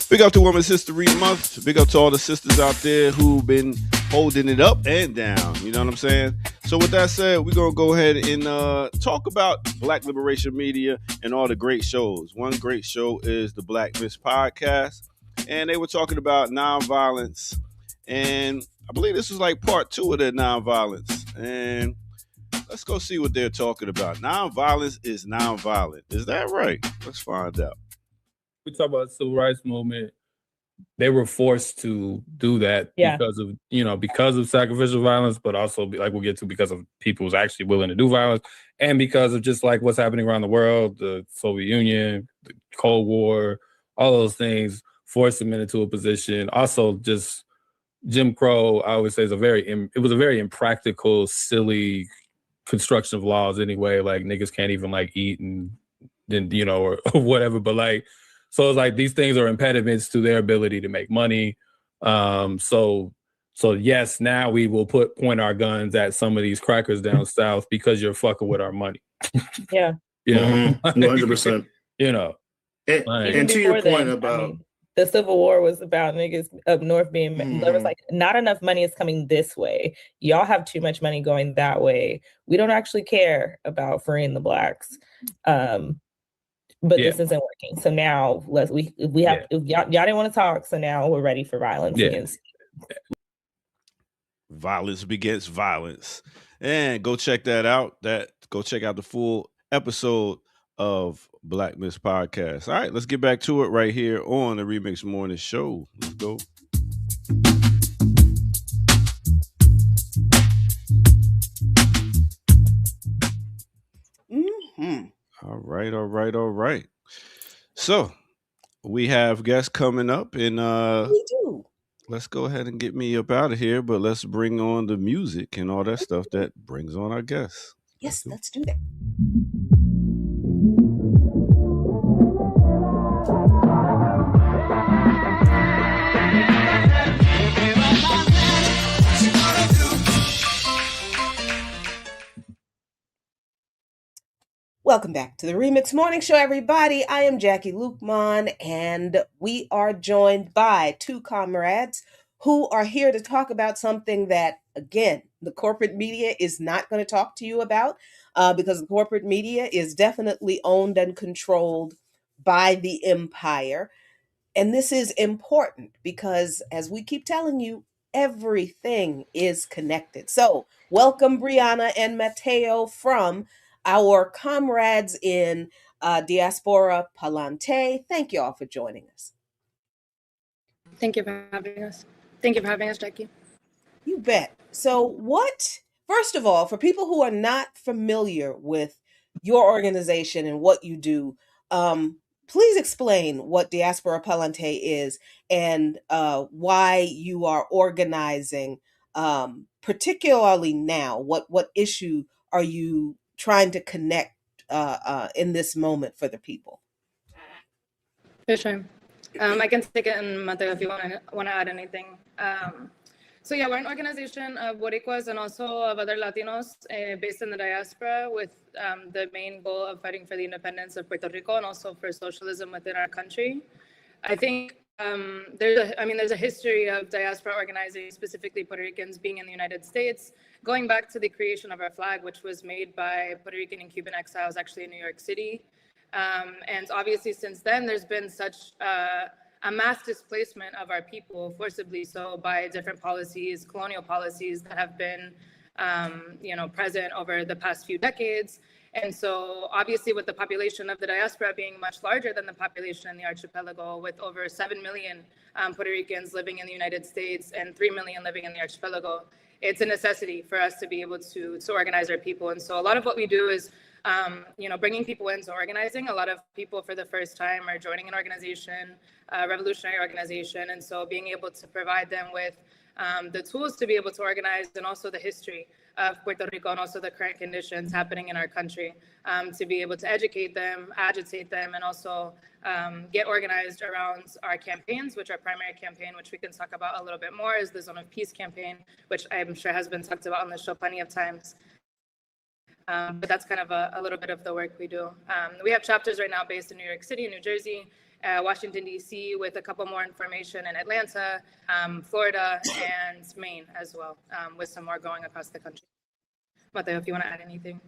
Big up to Women's History Month. Big up to all the sisters out there who've been holding it up and down. You know what I'm saying? So with that said, we're going to go ahead and talk about Black Liberation Media and all the great shows. One great show is the Black Miss Podcast. And they were talking about nonviolence. And I believe this was like part 2 of their nonviolence. And let's go see what they're talking about. Nonviolence is nonviolent. Is that right? Let's find out. We talk about the civil rights movement. They were forced to do that because of sacrificial violence, but also like we'll get to because of people who's actually willing to do violence, and because of just like what's happening around the world, the Soviet Union, the Cold War, all those things forced them into a position. Also, just Jim Crow, I always say, it was a very impractical, silly construction of laws anyway. Like niggas can't even like eat and then or whatever, but like. So it's like these things are impediments to their ability to make money. So yes, now we will point our guns at some of these crackers down south because you're fucking with our money. Yeah. 100%. And to your point about the Civil War was about niggas up north being there was like not enough money is coming this way. Y'all have too much money going that way. We don't actually care about freeing the blacks. But this isn't working. So now we have y'all didn't want to talk. So now we're ready for violence against. Violence begets violence. And go check that out. Go check out the full episode of Black Miss Podcast. All right, let's get back to it right here on the Remix Morning Show. Let's go. Mm-hmm. All right. So we have guests coming up, and we do. Let's go ahead and get me up out of here, but let's bring on the music and all that stuff that brings on our guests. Yes, let's do that. Welcome back to the Remix Morning Show, everybody. I am Jackie Lukman, and we are joined by 2 comrades who are here to talk about something that, again, the corporate media is not going to talk to you about because the corporate media is definitely owned and controlled by the empire. And this is important because, as we keep telling you, everything is connected. So welcome, Brianna and Mateo, from our comrades in Diaspora Palante. Thank you all for joining us. Thank you for having us. Thank you for having us, Jackie. You bet. So first of all, for people who are not familiar with your organization and what you do, please explain what Diaspora Palante is and why you are organizing, particularly now. What issue are you trying to connect in this moment for the people? For sure. I can take it, and Mateo, if you want to add anything. So yeah, we're an organization of Boricuas and also of other Latinos based in the diaspora with the main goal of fighting for the independence of Puerto Rico and also for socialism within our country. I think there's a history of diaspora organizing, specifically Puerto Ricans being in the United States, going back to the creation of our flag, which was made by Puerto Rican and Cuban exiles actually in New York City. And obviously since then, there's been such a mass displacement of our people, forcibly so, by different policies, colonial policies that have been present over the past few decades. And so obviously with the population of the diaspora being much larger than the population in the archipelago, with over 7 million Puerto Ricans living in the United States and 3 million living in the archipelago, it's a necessity for us to be able to organize our people. And so a lot of what we do is, bringing people into organizing. A lot of people for the first time are joining an organization, a revolutionary organization. And so being able to provide them with the tools to be able to organize, and also the history of Puerto Rico and also the current conditions happening in our country, to be able to educate them, agitate them, and also get organized around our campaigns, which our primary campaign, which we can talk about a little bit more, is the Zone of Peace campaign, which I'm sure has been talked about on the show plenty of times. But that's kind of a little bit of the work we do. We have chapters right now based in New York City, New Jersey, Washington, D.C., with a couple more information in Atlanta, Florida, and Maine as well, with some more going across the country. Mateo, if you want to add anything.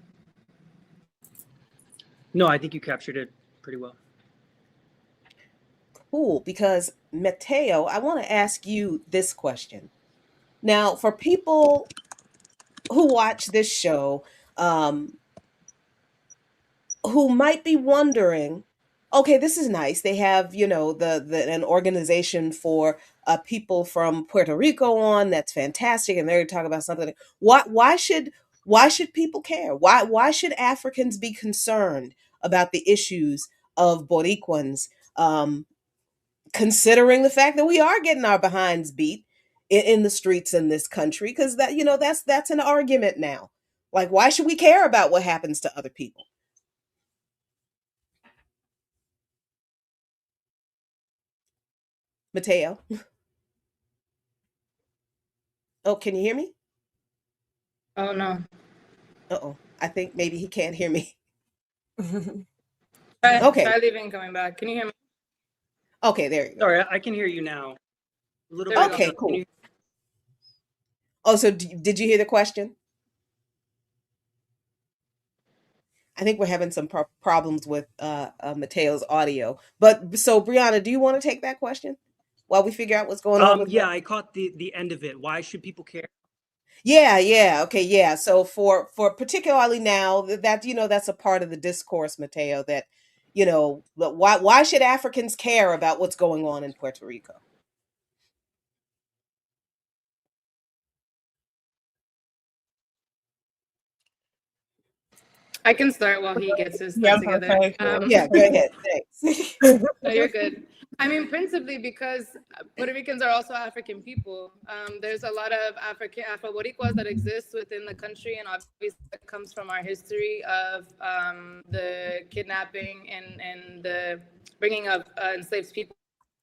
No, I think you captured it pretty well. Cool, because Mateo, I want to ask you this question. Now, for people who watch this show, who might be wondering, okay, this is nice. They have, an organization for people from Puerto Rico on. That's fantastic, and they're going to talk about something. Why should people care? Why should Africans be concerned about the issues of Boricuans, considering the fact that we are getting our behinds beat in the streets in this country? Because that's an argument now. Like, why should we care about what happens to other people? Mateo? Oh, can you hear me? Oh, no. Uh-oh. I think maybe he can't hear me. Okay. Try leaving and coming back. Can you hear me? Okay, there you go. Sorry, I can hear you now. A little bit. Okay, cool. Oh, so did you hear the question? I think we're having some problems with Mateo's audio. But so, Brianna, do you want to take that question while we figure out what's going on? Yeah, I caught the end of it. Why should people care? Yeah. Okay, yeah. So for particularly now, that's a part of the discourse, Mateo, that, why should Africans care about what's going on in Puerto Rico? I can start while he gets his stuff together. Yeah, go ahead. Thanks. No, you're good. I mean, principally because Puerto Ricans are also African people. There's a lot of Afro-Boricuas that exist within the country, and obviously that comes from our history of the kidnapping and the bringing of enslaved people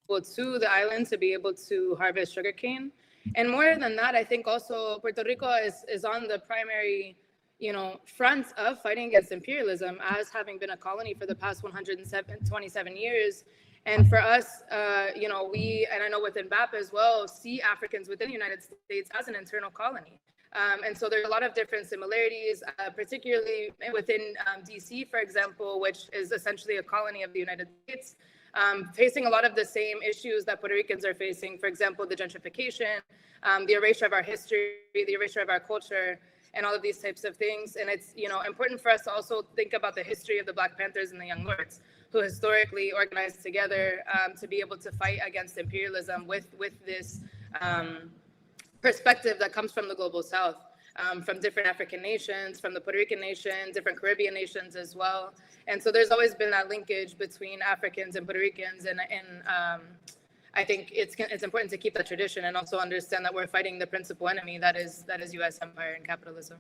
to the island to be able to harvest sugarcane. And more than that, I think also Puerto Rico is on the primary front of fighting against imperialism, as having been a colony for the past 127 years. And for us, we, and I know within BAP as well, see Africans within the United States as an internal colony. And so there's a lot of different similarities, particularly within DC, for example, which is essentially a colony of the United States, facing a lot of the same issues that Puerto Ricans are facing. For example, the gentrification, the erasure of our history, the erasure of our culture, and all of these types of things. And it's important for us to also think about the history of the Black Panthers and the Young Lords, who historically organized together to be able to fight against imperialism with this perspective that comes from the global South, from different African nations, from the Puerto Rican nation, different Caribbean nations as well. And so there's always been that linkage between Africans and Puerto Ricans, and I think it's important to keep that tradition and also understand that we're fighting the principal enemy that is U.S. empire and capitalism.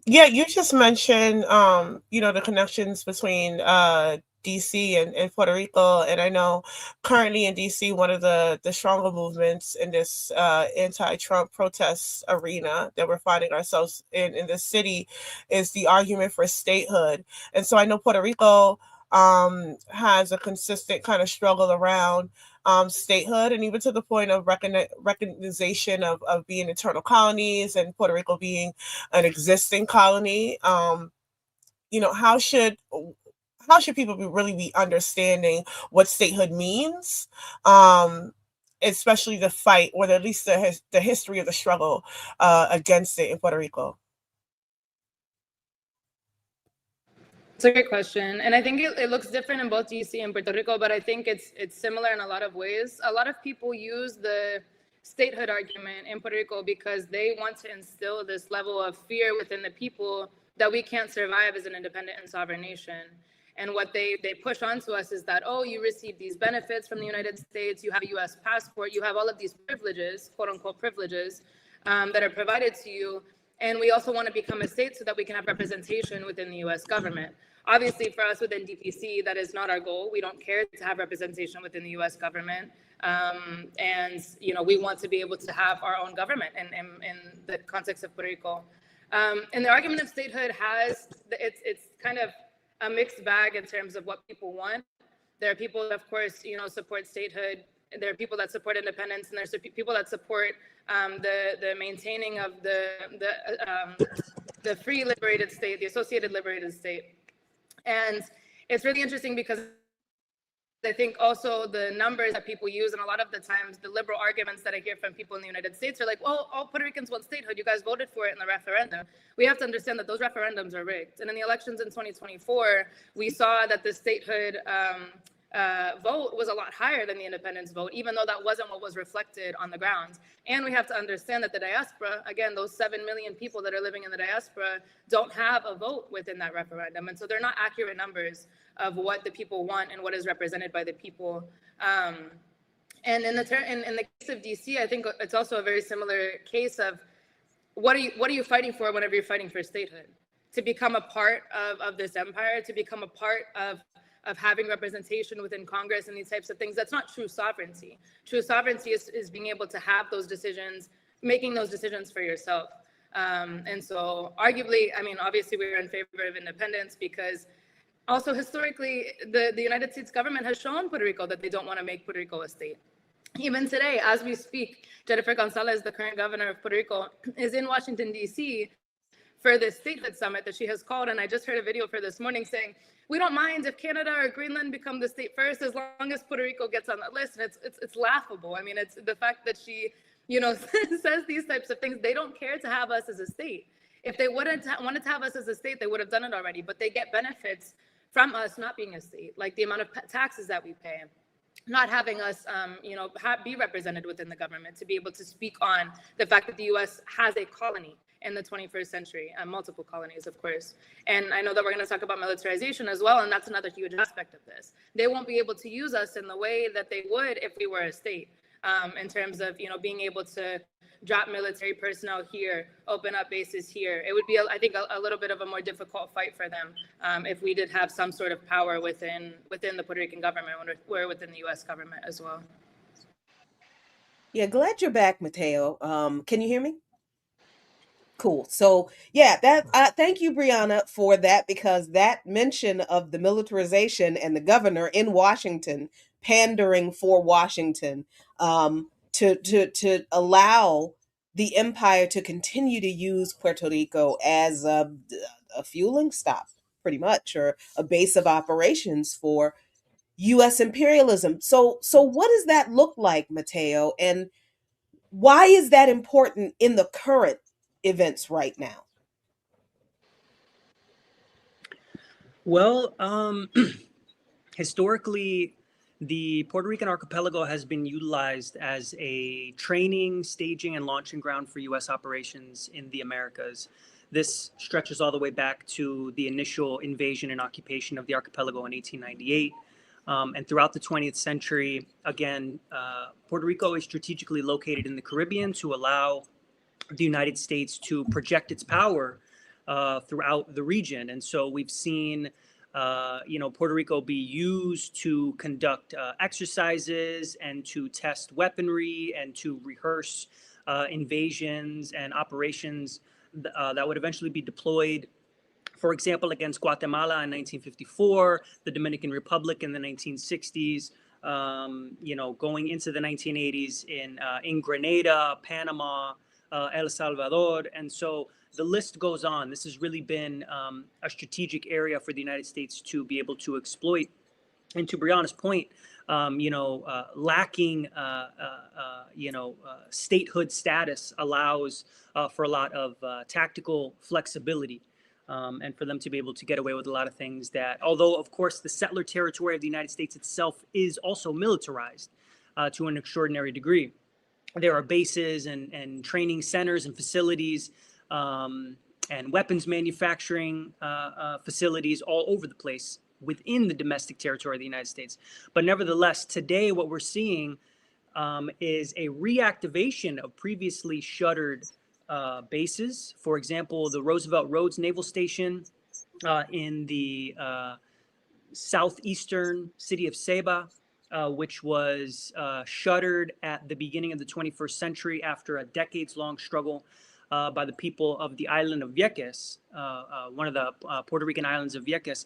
Yeah, you just mentioned, the connections between DC and Puerto Rico. And I know currently in DC, one of the stronger movements in this anti-Trump protest arena that we're finding ourselves in this city is the argument for statehood. And so I know Puerto Rico has a consistent kind of struggle around statehood, and even to the point of recognition of being eternal colonies and Puerto Rico being an existing colony. How should people really be understanding what statehood means, especially the fight, or at least the history of the struggle against it in Puerto Rico? It's a great question. And I think it looks different in both DC and Puerto Rico, but I think it's similar in a lot of ways. A lot of people use the statehood argument in Puerto Rico because they want to instill this level of fear within the people that we can't survive as an independent and sovereign nation. And what they push onto us is that, oh, you receive these benefits from the United States, you have a US passport, you have all of these privileges, quote unquote privileges, that are provided to you. And we also want to become a state so that we can have representation within the US government. Obviously, for us within DPC, that is not our goal. We don't care to have representation within the US government. And, we want to be able to have our own government in the context of Puerto Rico. And the argument of statehood it's kind of a mixed bag in terms of what people want. There are people that, of course, support statehood. There are people that support independence, and there's people that support the maintaining of the free liberated state, the associated liberated state. And it's really interesting because I think also the numbers that people use, and a lot of the times the liberal arguments that I hear from people in the United States are like, well, all Puerto Ricans want statehood. You guys voted for it in the referendum. We have to understand that those referendums are rigged. And in the elections in 2024, we saw that the statehood vote was a lot higher than the independence vote, even though that wasn't what was reflected on the ground. And we have to understand that the diaspora, again, those 7 million people that are living in the diaspora don't have a vote within that referendum. And so they're not accurate numbers of what the people want and what is represented by the people. And in the case of DC, I think it's also a very similar case of what are you fighting for whenever you're fighting for statehood? To become a part of this empire, to become a part of having representation within Congress and these types of things. That's not true sovereignty. True sovereignty is being able to have those decisions, making those decisions for yourself. And so arguably, obviously we're in favor of independence because also historically, the United States government has shown Puerto Rico that they don't want to make Puerto Rico a state. Even today, as we speak, Jennifer Gonzalez, the current governor of Puerto Rico, is in Washington, D.C. for this statehood summit that she has called. And I just heard a video for this morning saying, we don't mind if Canada or Greenland become the state first, as long as Puerto Rico gets on that list. And it's laughable. It's the fact that she, says these types of things. They don't care to have us as a state. If they wanted to have us as a state, they would have done it already. But they get benefits from us not being a state, like the amount of taxes that we pay, not having us, be represented within the government, to be able to speak on the fact that the U.S. has a colony in the 21st century, multiple colonies, of course. And I know that we're going to talk about militarization as well, and that's another huge aspect of this. They won't be able to use us in the way that they would if we were a state, in terms of, being able to drop military personnel here, open up bases here. It would be, I think, a little bit of a more difficult fight for them if we did have some sort of power within the Puerto Rican government or within the U.S. government as well. Yeah, glad you're back, Mateo. Can you hear me? Cool. So yeah, thank you, Brianna, for that, because that mention of the militarization and the governor in Washington pandering for Washington to allow the empire to continue to use Puerto Rico as a fueling stop, pretty much, or a base of operations for U.S. imperialism. So what does that look like, Mateo? And why is that important in the current events right now? Well, historically, the Puerto Rican archipelago has been utilized as a training, staging, and launching ground for U.S. operations in the Americas. This stretches all the way back to the initial invasion and occupation of the archipelago in 1898. And throughout the 20th century, again, Puerto Rico is strategically located in the Caribbean to allow the United States to project its power throughout the region. And so we've seen Puerto Rico be used to conduct exercises and to test weaponry and to rehearse invasions and operations that would eventually be deployed for example, against Guatemala in 1954, the Dominican Republic in the 1960s, going into the 1980s in Grenada, Panama, El Salvador. And so the list goes on. This has really been a strategic area for the United States to be able to exploit. And to Brianna's point, lacking, statehood status allows for a lot of tactical flexibility. And for them to be able to get away with a lot of things that, although, of course, the settler territory of the United States itself is also militarized to an extraordinary degree. There are bases and training centers and facilities and weapons manufacturing facilities all over the place within the domestic territory of the United States. But nevertheless, today what we're seeing is a reactivation of previously shuttered bases. For example, the Roosevelt Roads Naval Station in the southeastern city of Ceiba, which was shuttered at the beginning of the 21st century after a decades-long struggle by the people of the island of Vieques, one of the Puerto Rican islands of Vieques,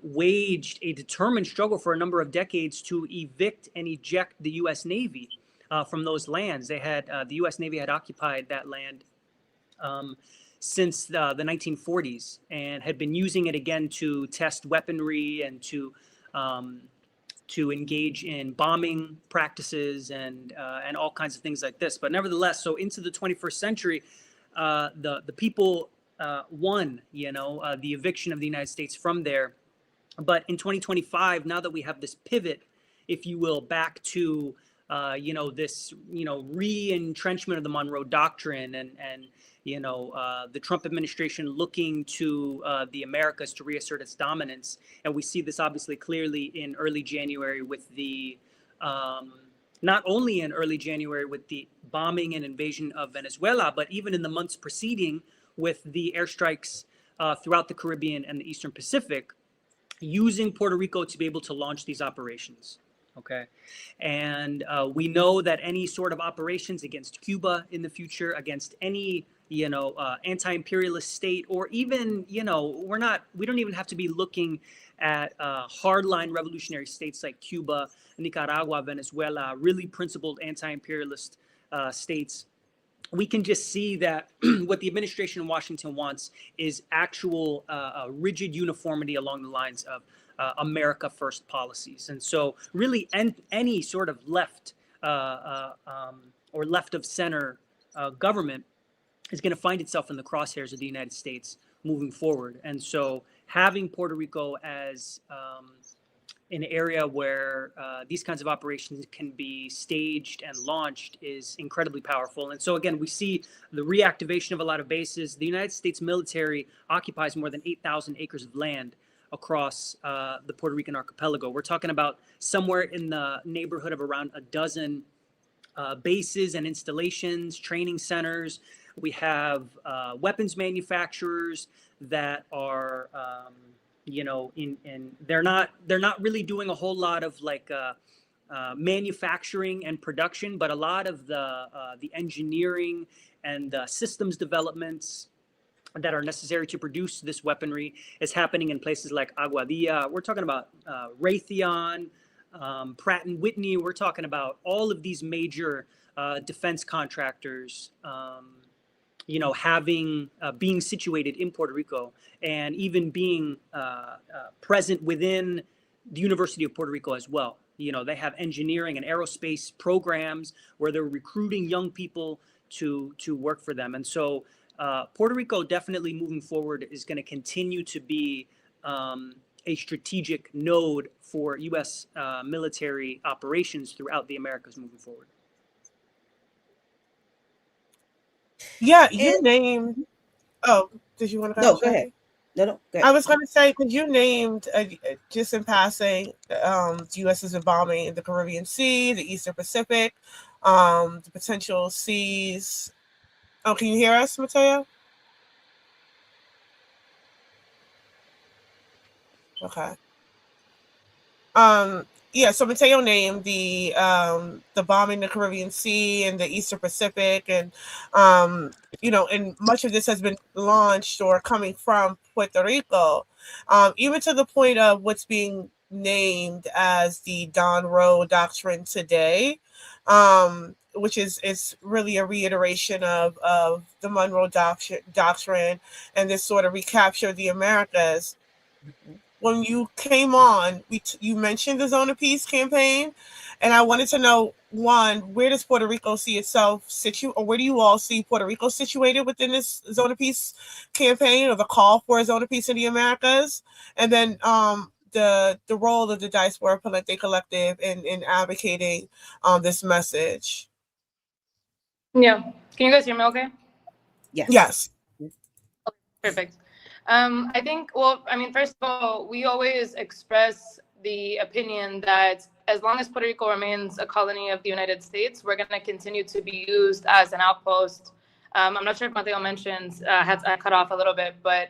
waged a determined struggle for a number of decades to evict and eject the U.S. Navy from those lands. They had the U.S. Navy had occupied that land since the 1940s and had been using it again to test weaponry and to engage in bombing practices and all kinds of things like this. But nevertheless, so into the 21st century, the people won, the eviction of the United States from there. But in 2025, now that we have this pivot, if you will, back to this re-entrenchment of the Monroe Doctrine and the Trump administration looking to the Americas to reassert its dominance. And we see this obviously clearly in early January with the, not only in early January with the bombing and invasion of Venezuela, but even in the months preceding with the airstrikes throughout the Caribbean and the Eastern Pacific, using Puerto Rico to be able to launch these operations. Okay. And we know that any sort of operations against Cuba in the future, against any, anti-imperialist state, or even, we don't even have to be looking at hardline revolutionary states like Cuba, Nicaragua, Venezuela, really principled anti-imperialist states. We can just see that what the administration in Washington wants is actual rigid uniformity along the lines of America First policies. And so really any sort of left or left of center government is going to find itself in the crosshairs of the United States moving forward. And so having Puerto Rico as an area where these kinds of operations can be staged and launched is incredibly powerful. And so again, we see the reactivation of a lot of bases. The United States military occupies more than 8,000 acres of land across the Puerto Rican archipelago. We're talking about somewhere in the neighborhood of around a dozen bases and installations, training centers. We have weapons manufacturers that are, they're not really doing a whole lot of like manufacturing and production, but a lot of the engineering and the systems developments that are necessary to produce this weaponry is happening in places like Aguadilla. We're talking about Raytheon, Pratt and Whitney. We're talking about all of these major defense contractors, being situated in Puerto Rico and even being present within the University of Puerto Rico as well. They have engineering and aerospace programs where they're recruiting young people to work for them. And so Puerto Rico definitely moving forward is going to continue to be a strategic node for U.S. military operations throughout the Americas moving forward. Yeah, you named. Oh, did you want to go? No, go ahead. No, go ahead. I was going to say, because you named, just in passing, the U.S. has been bombing the Caribbean Sea, the Eastern Pacific, the potential seas. Oh, can you hear us, Mateo? Okay. So Mateo named the bombing the Caribbean Sea and the Eastern Pacific, and and much of this has been launched or coming from Puerto Rico, even to the point of what's being named as the Don Roe Doctrine today, which is really a reiteration of the Monroe Doctrine and this sort of recapture of the Americas. When you came on, you mentioned the Zone of Peace campaign, and I wanted to know, one, where does Puerto Rico see itself or where do you all see Puerto Rico situated within this Zone of Peace campaign, or the call for a Zone of Peace in the Americas? And then the role of the Diaspora Palente Collective in advocating this message. Yeah. Can you guys hear me okay? Yes. Perfect. I think, first of all, we always express the opinion that as long as Puerto Rico remains a colony of the United States, we're going to continue to be used as an outpost. I'm not sure if Mateo mentioned, I cut off a little bit, but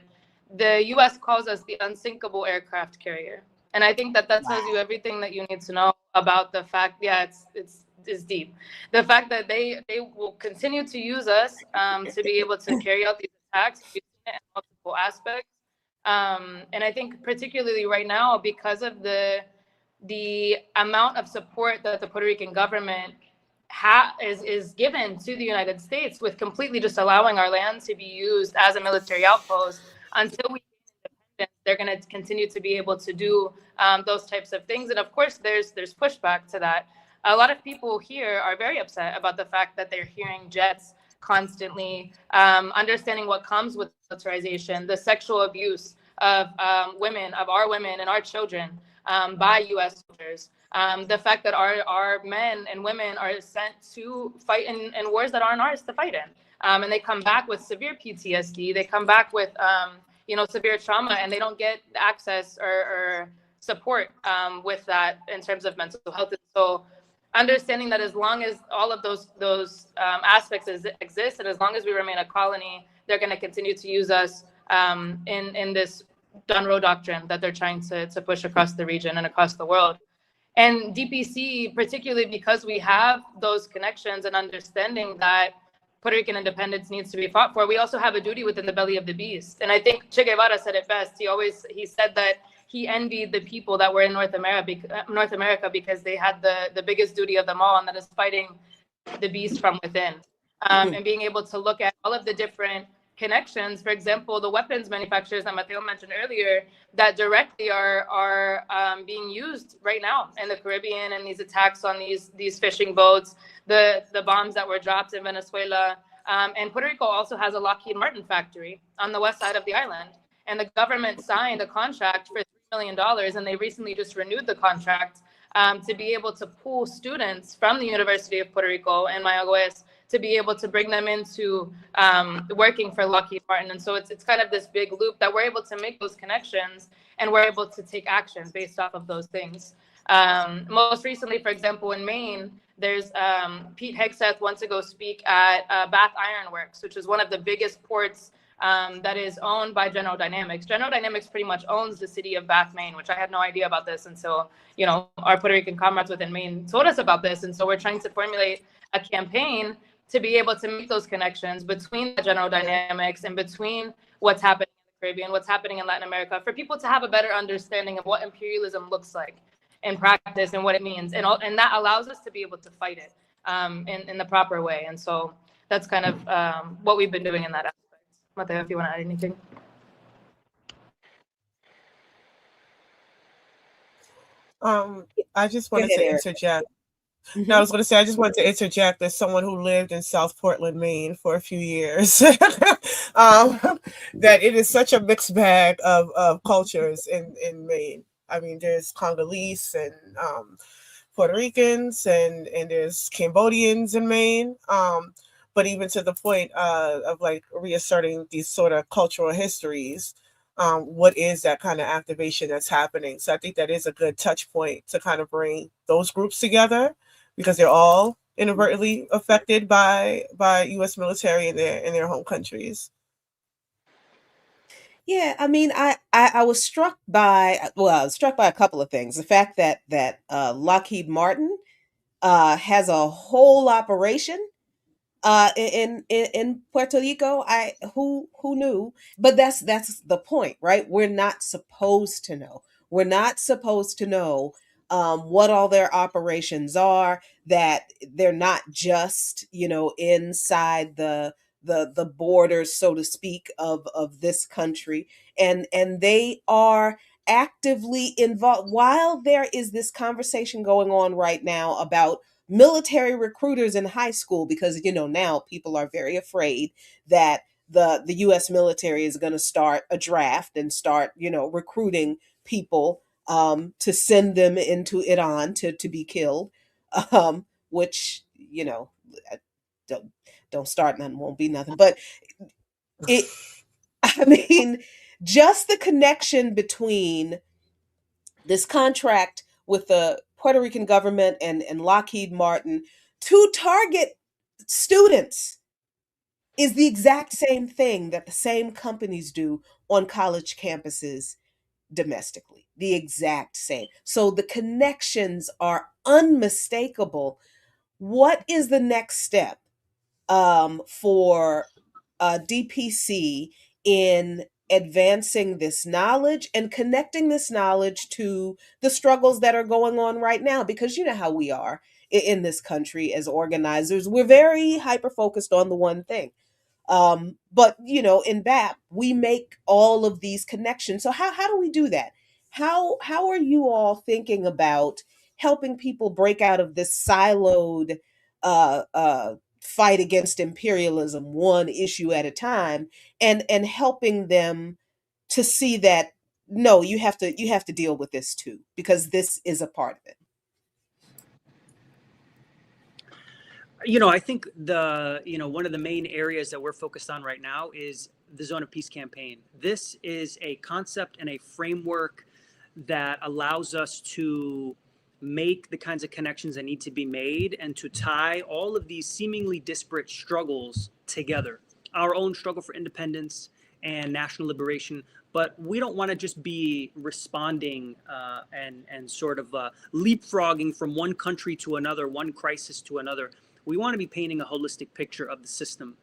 the U.S. calls us the unsinkable aircraft carrier. And I think that tells you everything that you need to know about the fact, it's deep. The fact that they will continue to use us to be able to carry out these attacks in multiple aspects. And I think particularly right now, because of the amount of support that the Puerto Rican government is given to the United States, with completely just allowing our land to be used as a military outpost until we gain independence, they're going to continue to be able to do those types of things. And of course, there's pushback to that. A lot of people here are very upset about the fact that they're hearing jets constantly, understanding what comes with militarization, the sexual abuse of women, of our women and our children by U.S. soldiers, the fact that our men and women are sent to fight in wars that aren't ours to fight in, and they come back with severe PTSD, they come back with severe trauma, and they don't get access or support with that in terms of mental health. And so understanding that as long as all of those aspects exist, and as long as we remain a colony, they're going to continue to use us in this Don Roe doctrine that they're trying to push across the region and across the world. And DPC, particularly because we have those connections and understanding that Puerto Rican independence needs to be fought for, we also have a duty within the belly of the beast. And I think Che Guevara said it best. He said that he envied the people that were in North America because they had the biggest duty of them all, and that is fighting the beast from within. And being able to look at all of the different connections, for example, the weapons manufacturers that Mateo mentioned earlier, that directly are being used right now in the Caribbean, and these attacks on these fishing boats, the bombs that were dropped in Venezuela. And Puerto Rico also has a Lockheed Martin factory on the west side of the island. And the government signed a contract for $3 million, and they recently just renewed the contract to be able to pool students from the University of Puerto Rico and Mayagüez to be able to bring them into working for Lockheed Martin. And so it's kind of this big loop that we're able to make those connections, and we're able to take action based off of those things. Most recently, for example, in Maine, there's Pete Hegseth wants to go speak at Bath Iron Works, which is one of the biggest ports that is owned by General Dynamics. General Dynamics pretty much owns the city of Bath, Maine, which I had no idea about this until, our Puerto Rican comrades within Maine told us about this. And so we're trying to formulate a campaign to be able to make those connections between the General Dynamics and between what's happening in the Caribbean, what's happening in Latin America, for people to have a better understanding of what imperialism looks like in practice and what it means. And that allows us to be able to fight it in the proper way. And so that's kind of what we've been doing in that aspect. Mateo, if you want to add anything. I just wanted to interject. No, I was going to say, I just wanted to interject as someone who lived in South Portland, Maine for a few years, that it is such a mixed bag of cultures in Maine. I mean, there's Congolese and Puerto Ricans and there's Cambodians in Maine. But even to the point of like reasserting these sort of cultural histories, what is that kind of activation that's happening? So I think that is a good touch point to kind of bring those groups together, because they're all inadvertently affected by U.S. military in their home countries. Yeah, I mean, I was struck by, well, I was struck by a couple of things. The fact that Lockheed Martin has a whole operation in Puerto Rico. I who knew? But that's the point, right? We're not supposed to know. We're not supposed to know what all their operations are. That they're not just inside the borders, so to speak, of this country, and they are actively involved. While there is this conversation going on right now about military recruiters in high school, because now people are very afraid that the US military is going to start a draft and start recruiting people to send them into Iran to be killed, which don't don't start nothing, won't be nothing, but it I mean, just the connection between this contract with the Puerto Rican government and Lockheed Martin to target students is the exact same thing that the same companies do on college campuses domestically. The exact same. So the connections are unmistakable. What is the next step for DPC in advancing this knowledge and connecting this knowledge to the struggles that are going on right now? Because you know how we are in this country as organizers. We're very hyper focused on the one thing. But in BAP, we make all of these connections. So how do we do that? How are you all thinking about helping people break out of this siloed fight against imperialism, one issue at a time, and helping them to see that no, you have to deal with this too, because this is a part of it. I think one of the main areas that we're focused on right now is the Zone of Peace campaign. This is a concept and a framework that allows us to make the kinds of connections that need to be made and to tie all of these seemingly disparate struggles together. Our own struggle for independence and national liberation, but we don't want to just be responding and sort of leapfrogging from one country to another, one crisis to another. We want to be painting a holistic picture of the system.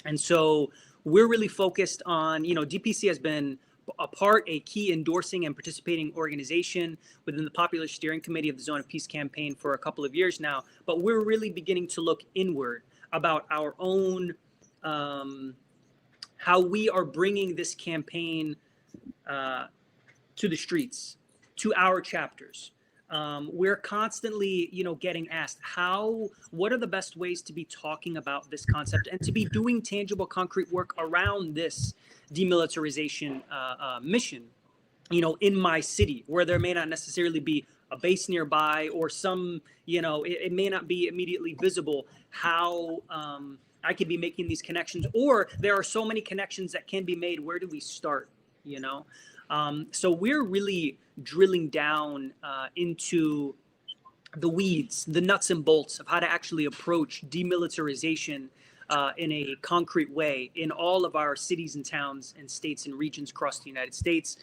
And so we're really focused on, DPC has been a key endorsing and participating organization within the Popular Steering Committee of the Zone of Peace campaign for a couple of years now. But we're really beginning to look inward about our own, how we are bringing this campaign to the streets, to our chapters. We're constantly, getting asked what are the best ways to be talking about this concept and to be doing tangible, concrete work around this demilitarization mission, in my city, where there may not necessarily be a base nearby or some, it may not be immediately visible how I could be making these connections, or there are so many connections that can be made. Where do we start, So we're really drilling down into the weeds, the nuts and bolts of how to actually approach demilitarization in a concrete way in all of our cities and towns and states and regions across the United States,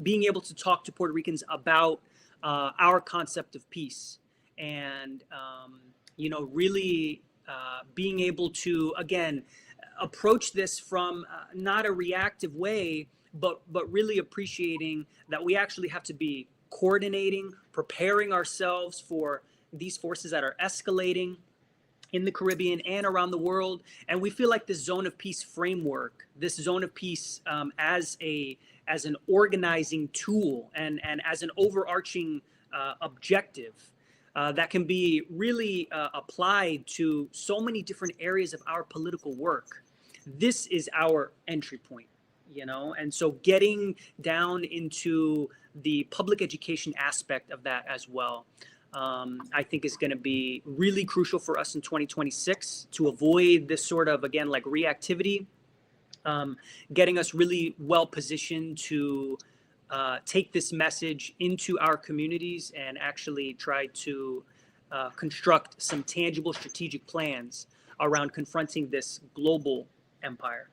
being able to talk to Puerto Ricans about our concept of peace and, really being able to, again, approach this from not a reactive way, but really appreciating that we actually have to be coordinating, preparing ourselves for these forces that are escalating in the Caribbean and around the world. And we feel like this Zone of Peace framework, this Zone of Peace as an organizing tool and as an overarching objective that can be really applied to so many different areas of our political work. This is our entry point. And so getting down into the public education aspect of that as well, I think is going to be really crucial for us in 2026 to avoid this sort of, again, like reactivity, getting us really well positioned to take this message into our communities and actually try to construct some tangible strategic plans around confronting this global empire.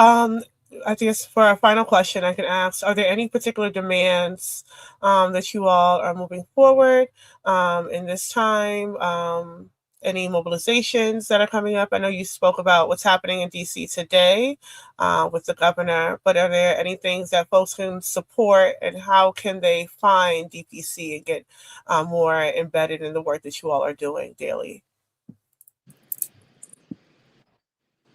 I guess for our final question, I can ask: are there any particular demands that you all are moving forward in this time? Any mobilizations that are coming up? I know you spoke about what's happening in DC today with the governor, but are there any things that folks can support, and how can they find DPC and get more embedded in the work that you all are doing daily?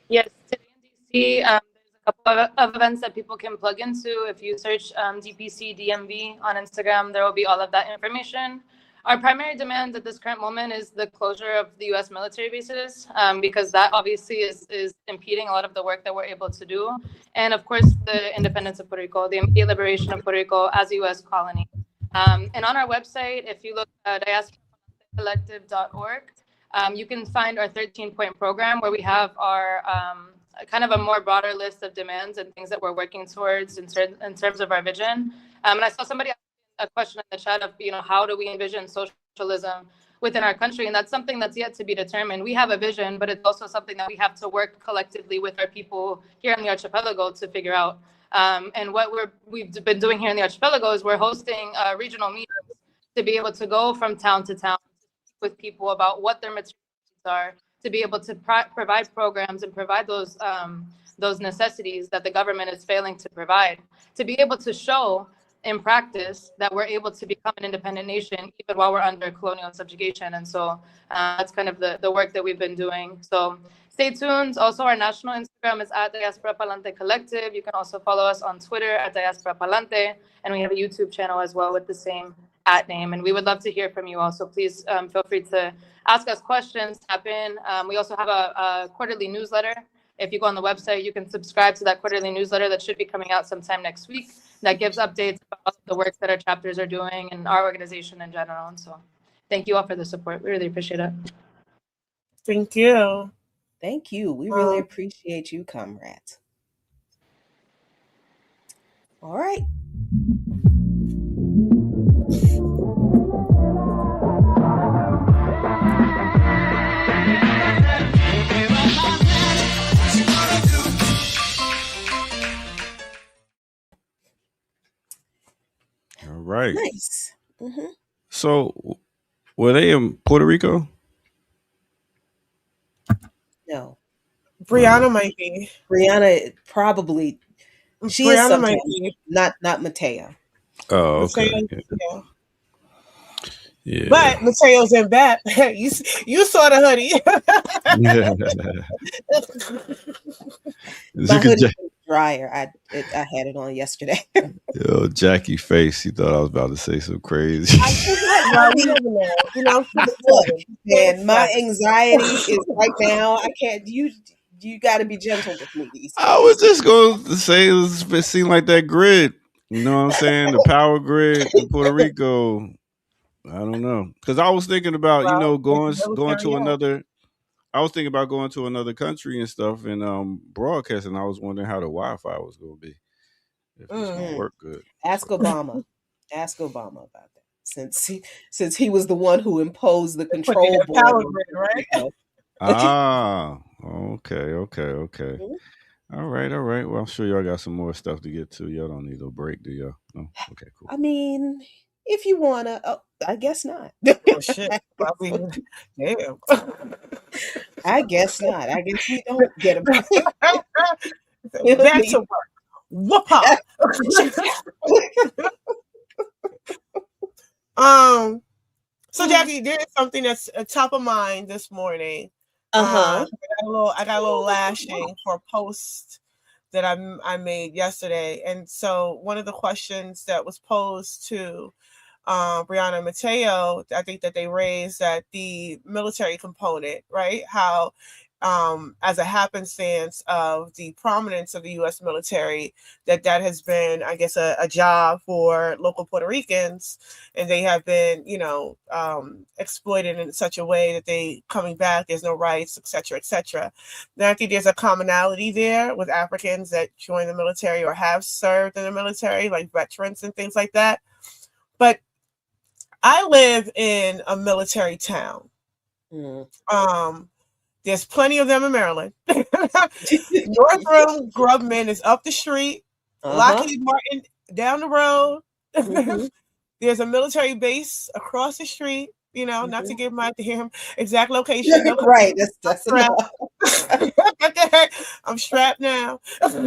Yes, today in DC, there's a couple of events that people can plug into. If you search DPC DMV on Instagram, there will be all of that information. Our primary demand at this current moment is the closure of the U.S. military bases, because that obviously is impeding a lot of the work that we're able to do. And of course, the independence of Puerto Rico, the immediate liberation of Puerto Rico as a U.S. colony. And on our website, if you look at diasporacollective.org, you can find our 13-point program where we have our kind of a more broader list of demands and things that we're working towards in terms of our vision. And I saw somebody ask a question in the chat of, how do we envision socialism within our country? And that's something that's yet to be determined. We have a vision, but it's also something that we have to work collectively with our people here in the archipelago to figure out. And what we've been doing here in the archipelago is we're hosting regional meetings to be able to go from town to town with people about what their material needs are, to be able to provide programs and provide those necessities that the government is failing to provide, to be able to show in practice that we're able to become an independent nation even while we're under colonial subjugation. And so that's kind of the work that we've been doing. So stay tuned. Also, our national Instagram is at Diaspora Palante Collective. You can also follow us on Twitter at Diaspora Palante, and we have a YouTube channel as well with the same @name. And we would love to hear from you all. So please feel free to ask us questions, tap in. We also have a quarterly newsletter. If you go on the website, you can subscribe to that quarterly newsletter that should be coming out sometime next week. That gives updates about the work that our chapters are doing and our organization in general. And so thank you all for the support. We really appreciate it. Thank you. Thank you. We really appreciate you, comrades. All right. All right. Nice. Mm-hmm. So, were they in Puerto Rico? No. Brianna might be. Brianna probably. She Brianna is sometimes, might be. not Mateo. Oh, okay. Mateo, yeah. But Mateo's in bat. you saw the hoodie. Yeah. My hoodie was drier. I had it on yesterday. Yo, Jackie face. He thought I was about to say some crazy. Look, man, my anxiety is right now. I can't. You got to be gentle with me. These I was just going to say it seemed like that grid. You know what I'm saying? The power grid in Puerto Rico. I don't know, because I was thinking about going to another. I was thinking about going to another country and stuff and broadcasting. I was wondering how the Wi-Fi was going to be, if it's going to work good. Ask Obama. Ask Obama about that, since he was the one who imposed the control board. Power grid, right? Okay. Mm-hmm. All right. Well, I'm sure y'all got some more stuff to get to. Y'all don't need a break, do y'all? No? Okay, cool. I mean, if you wanna, I guess not. Oh shit! Damn. I guess not. I guess we don't get a break. Back to work. Whoop-ha. So Jackie, there is something that's top of mind this morning. I got a little lashing for a post that I made yesterday, and so one of the questions that was posed to Brianna and Mateo, I think that they raised that the military component, right? How as a happenstance of the prominence of the U.S. military, that has been, I guess, a job for local Puerto Ricans, and they have been, exploited in such a way that they coming back, there's no rights, et cetera, et cetera. And I think there's a commonality there with Africans that join the military or have served in the military, like veterans and things like that. But I live in a military town. There's plenty of them in Maryland. Northrum Grubman is up the street. Lockheed Martin down the road. There's a military base across the street. You know, not to give my damn exact location. Right, that's enough. I'm strapped now. So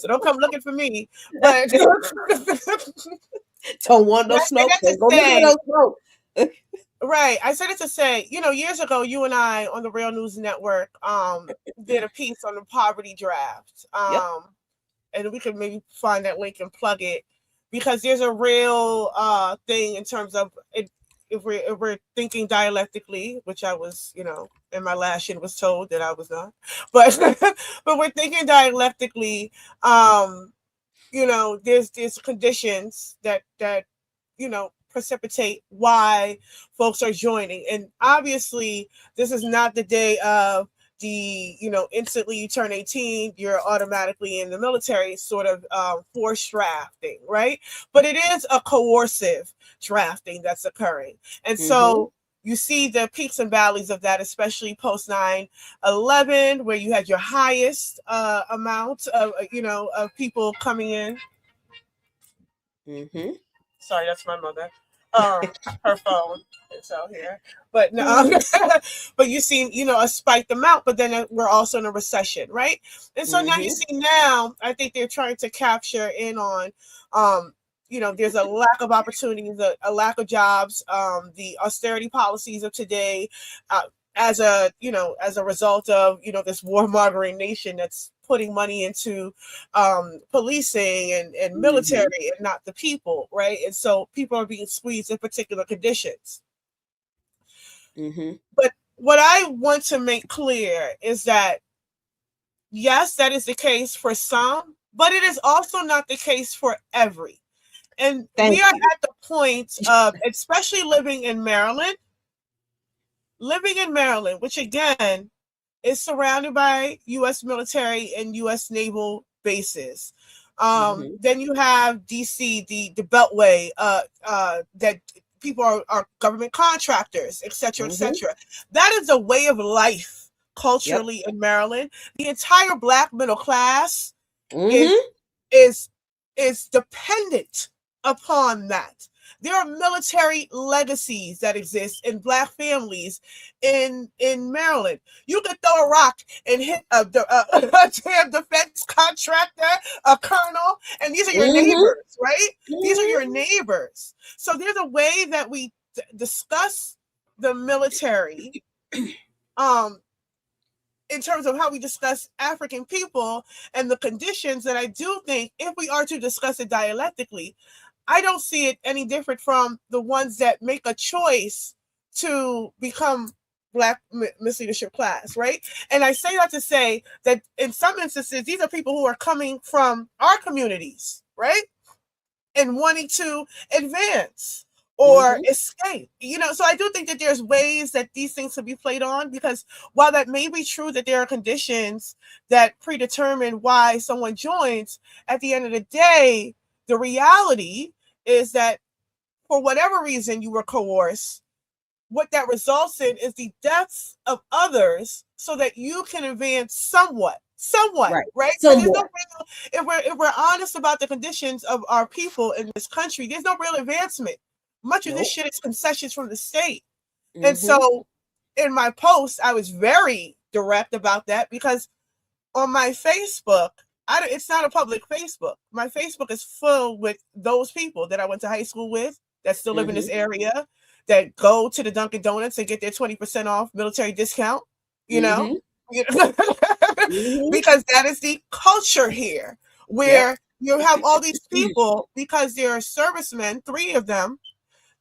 don't come looking for me. But don't want no smoke. Don't go looking for no smoke. Right. I said it to say, you know, years ago, you and I on the Real News Network did a piece on the poverty draft. And we could maybe find that link and plug it, because there's a real thing in terms of it. If we're thinking dialectically, which I was, you know, in my last year was told that I was not, but we're thinking dialectically. You know, there's conditions that you know precipitate why folks are joining, and obviously this is not the day of the, you know, instantly you turn 18, you're automatically in the military sort of forced drafting, right? But it is a coercive drafting that's occurring. And so you see the peaks and valleys of that, especially post 9/11, where you had your highest amount of, you know, of people coming in. Sorry, that's my mother. Her phone is out here, but no, but you see, you know, a spiked amount, but then we're also in a recession, right? And so now you see, now I think they're trying to capture in on, you know, there's a lack of opportunities, a lack of jobs, the austerity policies of today, as a, you know, as a result of, you know, this warmongering nation that's putting money into policing and military and not the people, right? And so people are being squeezed in particular conditions. But what I want to make clear is that, yes, that is the case for some, but it is also not the case for every. And we are at the point of, especially living in Maryland, which again is surrounded by U.S. military and U.S. naval bases. Then you have D.C., the Beltway, that people are government contractors, et cetera, et cetera. That is a way of life culturally in Maryland. The entire Black middle class is dependent upon that. There are military legacies that exist in Black families in Maryland. You could throw a rock and hit a damn defense contractor, a colonel, and these are your neighbors, right? These are your neighbors. So there's a way that we discuss the military in terms of how we discuss African people and the conditions that I do think, if we are to discuss it dialectically, I don't see it any different from the ones that make a choice to become Black misleadership class, right? And I say that to say that in some instances, these are people who are coming from our communities, right? And wanting to advance or escape, you know. So I do think that there's ways that these things can be played on, because while that may be true that there are conditions that predetermine why someone joins, at the end of the day, the reality is that for whatever reason you were coerced, what that results in is the deaths of others so that you can advance somewhat, right? So there's no real, if we're honest about the conditions of our people in this country, there's no real advancement. Much of this shit is concessions from the state. And so in my post, I was very direct about that, because on my Facebook, it's not a public Facebook. My Facebook is full with those people that I went to high school with, that still live in this area, that go to the Dunkin' Donuts and get their 20% off military discount, you know, because that is the culture here, where you have all these people, because there are servicemen, 3 of them,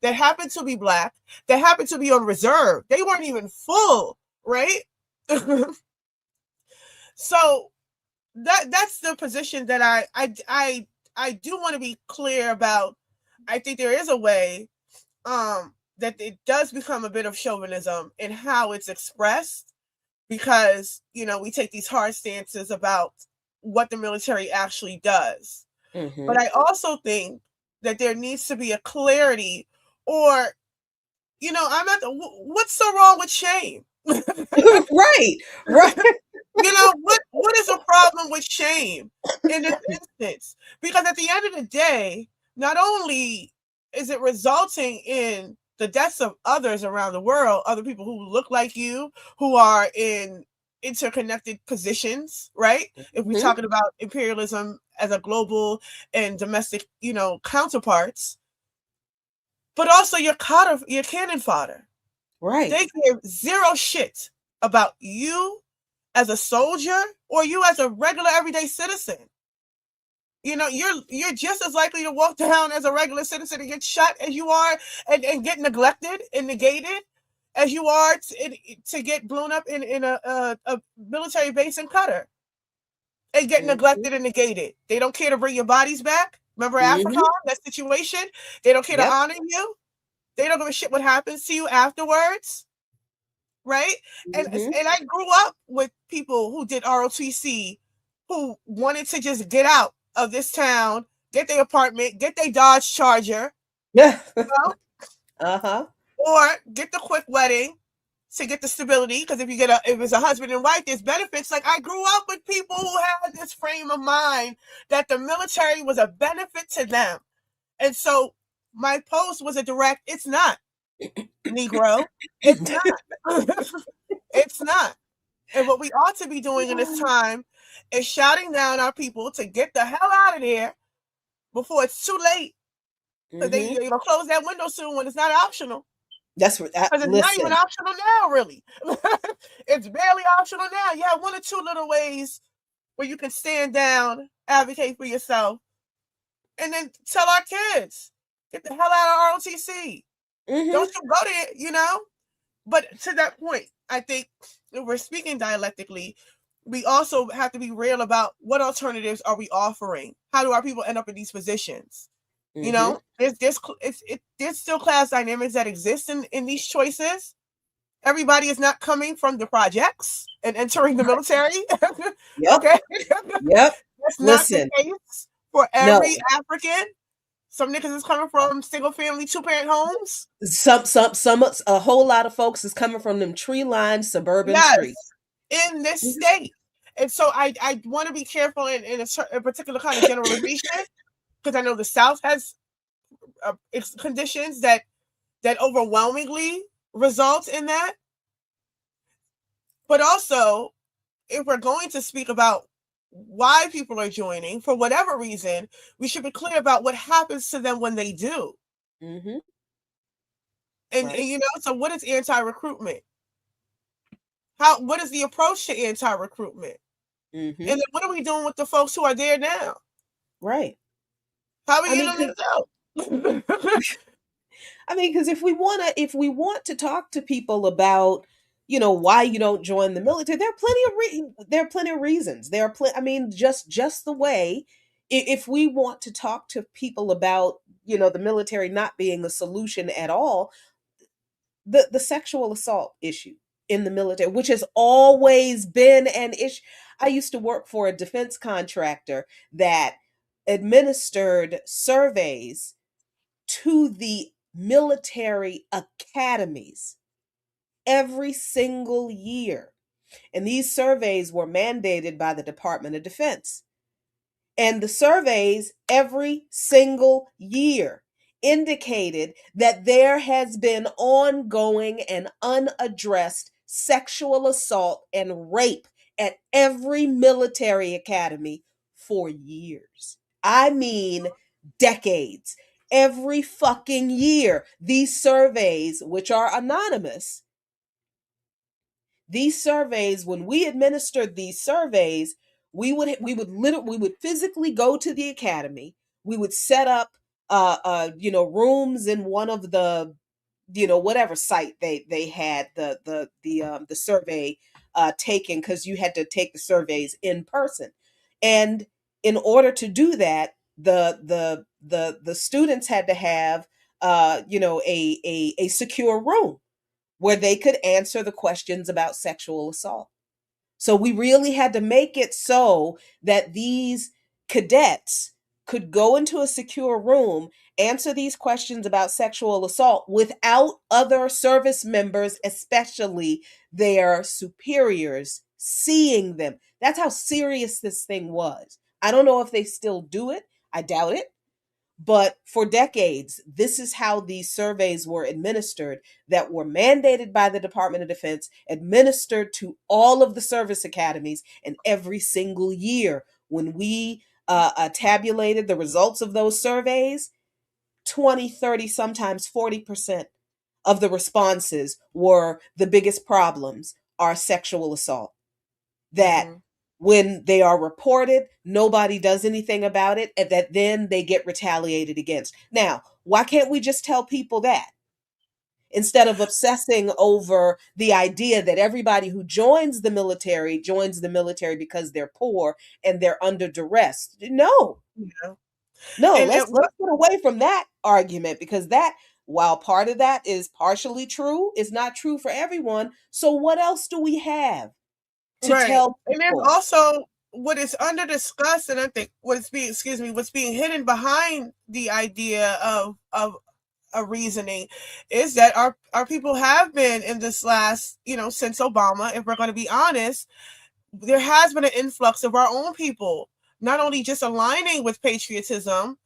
that happen to be Black, that happen to be on reserve. They weren't even full, right? So that's the position that I do want to be clear about. I think there is a way that it does become a bit of chauvinism in how it's expressed, because, you know, we take these hard stances about what the military actually does. But I also think that there needs to be a clarity, or, you know, what's so wrong with shame? Right. You know, what is a problem with shame in this instance? Because at the end of the day, not only is it resulting in the deaths of others around the world, other people who look like you, who are in interconnected positions, right? If we're talking about imperialism as a global and domestic, counterparts, but also your cannon fodder. Right. They give zero shit about you as a soldier or you as a regular everyday citizen. You're just as likely to walk down as a regular citizen and get shot as you are and get neglected and negated as you are to get blown up in a military base in Qatar and get neglected and negated. They don't care to bring your bodies back. Remember Africa, that situation? They don't care to honor you. They don't give a shit what happens to you afterwards. Right? And I grew up with people who did ROTC who wanted to just get out of this town, get their apartment, get their Dodge Charger. Yeah. Or get the quick wedding to get the stability. Because if it's a husband and wife, there's benefits. Like I grew up with people who had this frame of mind that the military was a benefit to them. And so my post was a direct, it's not, Negro. It's not. It's not. And what we ought to be doing in this time is shouting down our people to get the hell out of there before it's too late. Because they close that window soon when it's not optional. That's what. Because it's not even optional now, really. It's barely optional now. You have one or two little ways where you can stand down, advocate for yourself, and then tell our kids, get the hell out of ROTC. Don't you go there, But to that point, I think if we're speaking dialectically, we also have to be real about what alternatives are we offering? How do our people end up in these positions? There's still class dynamics that exist in these choices. Everybody is not coming from the projects and entering the military. Okay. Yep. That's not the case for every African. Some niggas is coming from single family, 2-parent homes. A whole lot of folks is coming from them tree-lined suburban streets in this state. And so I want to be careful in a particular kind of generalization, because I know the South has conditions that overwhelmingly result in that. But also, if we're going to speak about why people are joining, for whatever reason, we should be clear about what happens to them when they do. And so what is anti-recruitment? What is the approach to anti-recruitment? And then what are we doing with the folks who are there now? Right. How are we getting them out? I mean, because if we want to talk to people about, why you don't join the military, there are plenty of reasons. Just the way, if we want to talk to people about, the military not being a solution at all, the sexual assault issue in the military, which has always been an issue. I used to work for a defense contractor that administered surveys to the military academies every single year. And these surveys were mandated by the Department of Defense. And the surveys every single year indicated that there has been ongoing and unaddressed sexual assault and rape at every military academy for years. I mean, decades. Every fucking year, these surveys, which are anonymous, when we administered these surveys, we would physically go to the academy. We would set up rooms in one of the whatever site they had the survey taken, because you had to take the surveys in person. And in order to do that, the students had to have a secure room where they could answer the questions about sexual assault. So we really had to make it so that these cadets could go into a secure room, answer these questions about sexual assault without other service members, especially their superiors, seeing them. That's how serious this thing was. I don't know if they still do it. I doubt it. But for decades, this is how these surveys were administered, that were mandated by the Department of Defense, administered to all of the service academies. And every single year, when we tabulated the results of those surveys, 20, 30, sometimes 40% of the responses were the biggest problems are sexual assault. That when they are reported, nobody does anything about it, and that then they get retaliated against. Now, why can't we just tell people that? Instead of obsessing over the idea that everybody who joins the military because they're poor and they're under duress. No. Yeah. No, And let's get away from that argument, because that, while part of that is partially true, is not true for everyone. So what else do we have to tell people? And then also what is under discussed, and I think what's being hidden behind the idea of a reasoning is that our people have been in this last, since Obama, if we're going to be honest, there has been an influx of our own people, not only just aligning with patriotism,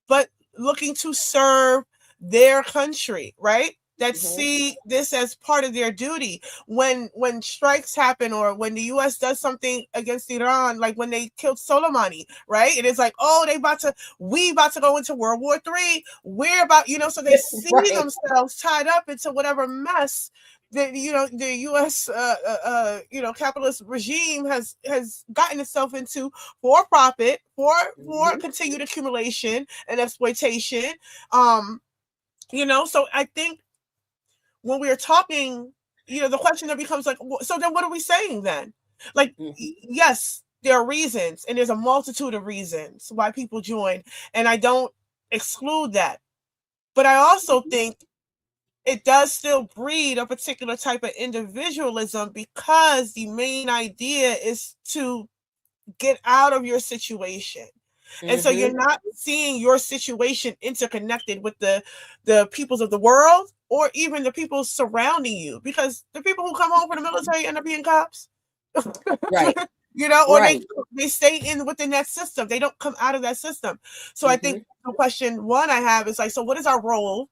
but looking to serve their country, right? That see this as part of their duty. When strikes happen, or when the U.S. does something against Iran, like when they killed Soleimani, right? It is like, oh, we about to go into World War III. We're about, so they see themselves tied up into whatever mess that the U.S. capitalist regime has gotten itself into for profit, for continued accumulation and exploitation. So I think when we are talking, the question that becomes like, so then what are we saying then? Like, yes, there are reasons, and there's a multitude of reasons why people join, and I don't exclude that. But I also think it does still breed a particular type of individualism, because the main idea is to get out of your situation. And so you're not seeing your situation interconnected with the peoples of the world, or even the people surrounding you, because the people who come home from the military end up being cops. Right. Or they stay within that system. They don't come out of that system. So I think the question one I have is like, so what is our role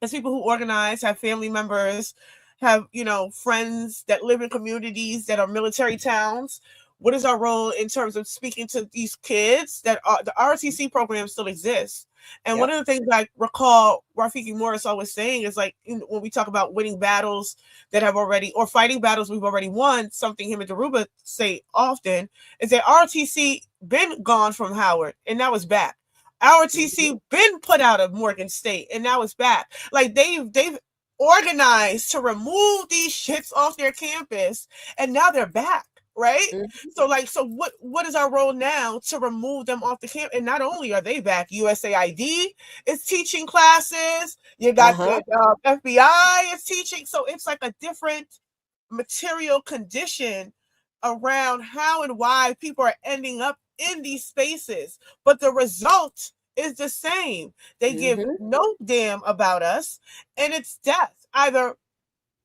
as people who organize, have family members, have, friends that live in communities that are military towns? What is our role in terms of speaking to these kids that the ROTC program still exists? And one of the things I recall Rafiki Morris always saying is like, when we talk about winning battles that have already, or fighting battles we've already won, something him and Daruba say often is that ROTC been gone from Howard, and now it's back. ROTC been put out of Morgan State, and now it's back. Like they've organized to remove these shits off their campus, and now they're back. Right? So what is our role now to remove them off the camp? And not only are they back, USAID is teaching classes. You got the FBI is teaching. So it's like a different material condition around how and why people are ending up in these spaces. But the result is the same. They give no damn about us, and it's death, either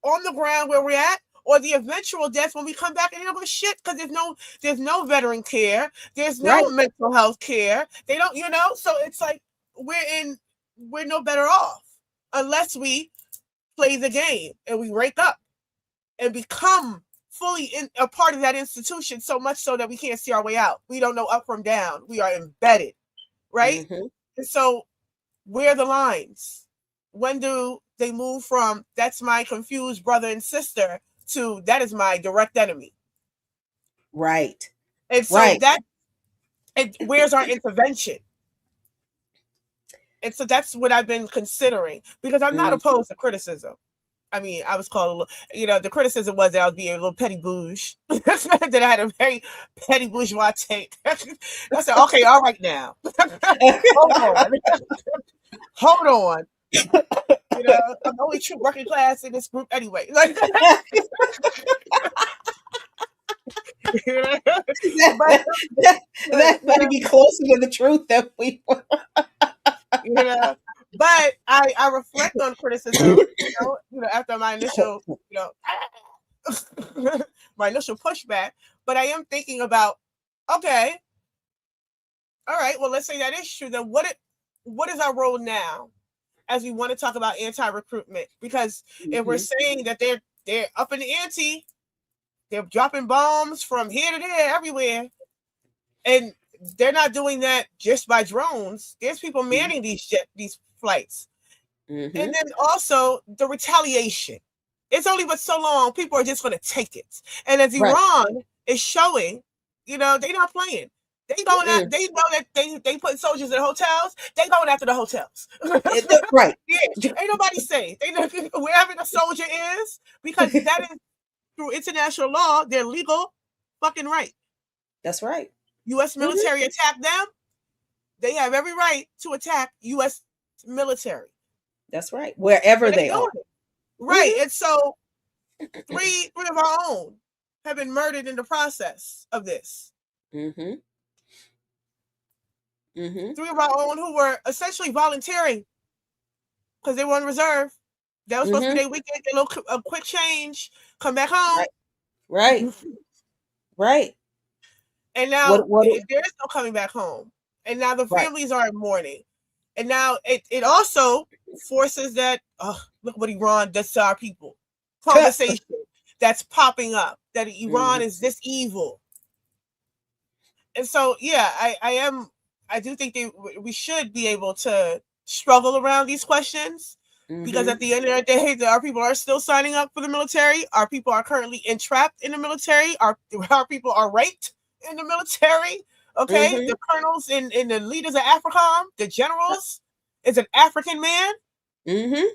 on the ground where we're at, or the eventual death when we come back and they don't give a shit, because there's no veteran care, there's no mental health care. They don't, so it's like we're no better off unless we play the game and we wake up and become fully a part of that institution, so much so that we can't see our way out. We don't know up from down. We are embedded, right? And so where are the lines? When do they move from that's my confused brother and sister to that is my direct enemy? Right. And so where's our intervention? And so that's what I've been considering, because I'm not opposed to criticism. I mean, I was called the criticism was that I was being a little petty bouge, that I had a very petty bourgeois take. I said, okay, all right now. Hold on. I'm the only true working class in this group anyway. that might be closer to the truth than we were. But I reflect on criticism, after my initial, my initial pushback. But I am thinking about, okay, all right, well, let's say that is true. Then what is our role now, as we want to talk about anti-recruitment? Because if we're saying that they're up in the ante, they're dropping bombs from here to there, everywhere, and they're not doing that just by drones. There's people manning these flights. And then also the retaliation. It's only but so long people are just going to take it. And as Iran is showing, they're not playing. They going out. They know that they put soldiers in hotels. They going after the hotels. Right. Yeah. Ain't nobody safe. They know wherever the soldier is, because that is through international law, their legal fucking right. That's right. U.S. military attack them. They have every right to attack U.S. military. That's right. Wherever they are. Right. And so three of our own have been murdered in the process of this. Three of our own who were essentially volunteering because they were on reserve. That was supposed to be their weekend, a quick change, come back home. Right. Right. And now there is no coming back home. And now the families are in mourning. And now it also forces that, look what Iran does to our people. Conversation that's popping up, that Iran is this evil. And so, yeah, I do think we should be able to struggle around these questions, because at the end of the day, our people are still signing up for the military. Our people are currently entrapped in the military. Our people are raped in the military. Okay, the colonels and the leaders of AFRICOM, the generals, is an African man. The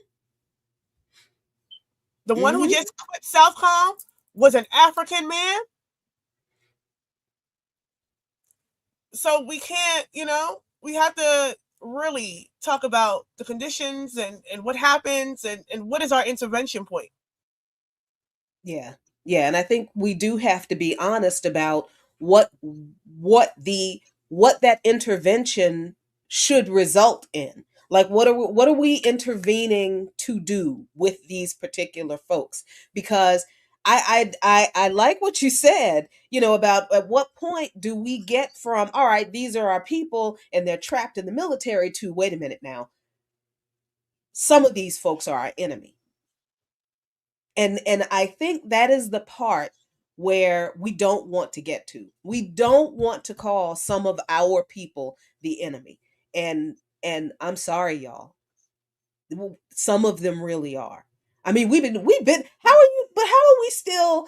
one who just quit Southcom was an African man. So we can't, we have to really talk about the conditions and what happens and what is our intervention point. Yeah. Yeah. And I think we do have to be honest about what that intervention should result in. Like, what are we intervening to do with these particular folks? Because I like what you said, about at what point do we get from, all right, these are our people and they're trapped in the military, to, wait a minute now, some of these folks are our enemy. And I think that is the part where we don't want to get to. We don't want to call some of our people the enemy. And I'm sorry, y'all. Some of them really are. I mean, we've been, how are we still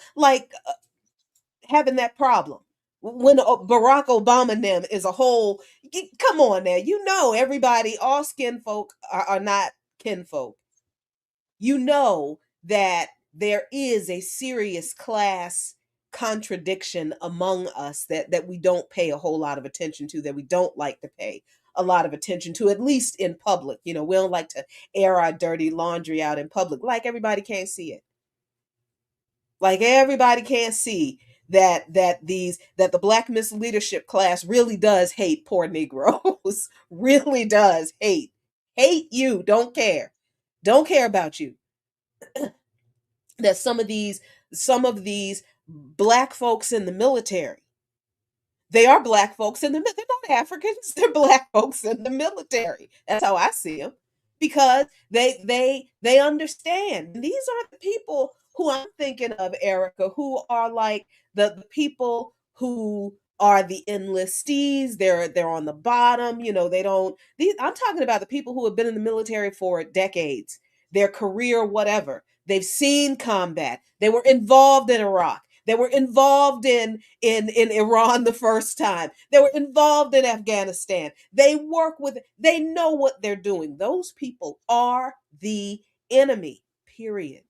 having that problem? When Barack Obama and them is a whole, come on now, everybody, all skin folk are not kinfolk. That there is a serious class contradiction among us that we don't pay a whole lot of attention to, that we don't like to pay a lot of attention to, at least in public. We don't like to air our dirty laundry out in public. Like, everybody can't see it. Like, everybody can't see that the Black Miss Leadership class really does hate poor Negroes. Really does hate you. Don't care about you. That some of these Black folks in the military, they are Black folks in they're not Africans, they're Black folks in the military. That's how I see them, because they understand. And these are the people who I'm thinking of, Erica, who are like the people who are the enlistees. They're on the bottom, they don't, I'm talking about the people who have been in the military for decades, their career, whatever. They've seen combat. They were involved in Iraq. They were involved in Iran the first time. They were involved in Afghanistan. They know what they're doing. Those people are the enemy, period.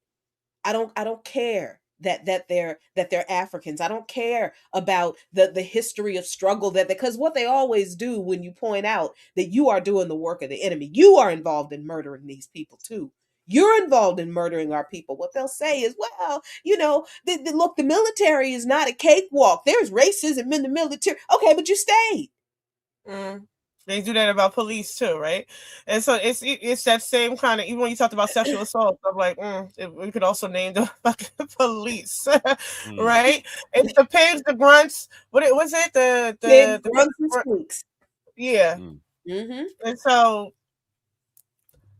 I don't care that they're Africans. I don't care about the history of struggle, because what they always do when you point out that you are doing the work of the enemy, you are involved in murdering these people too. you're involved in murdering our people. What they'll say is, well, look, the military is not a cakewalk. There's racism in the military. Okay, but you stayed. They do that about police too, right? And so it's that same kind of, even when you talked about sexual assault, I'm like, we could also name the fucking police, right? It's the pigs, the grunts. What was it? The grunts and squeaks. Yeah. And so,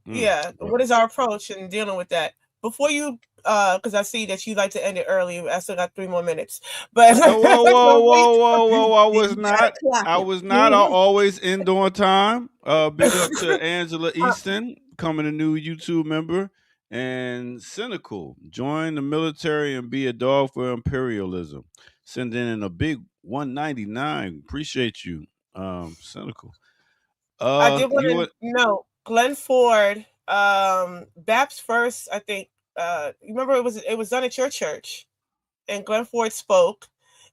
what is our approach in dealing with that? Before you, because I see that you like to end it early. I still got 3 more minutes. But whoa! I was not. I always end on time. Big up to Angela Easton, becoming a new YouTube member, and Cynical. Join the military and be a dog for imperialism. Send in a big 199. Appreciate you, Cynical. I did want to know Glenn Ford, Baps first. I think you remember it was done at your church, and Glenn Ford spoke,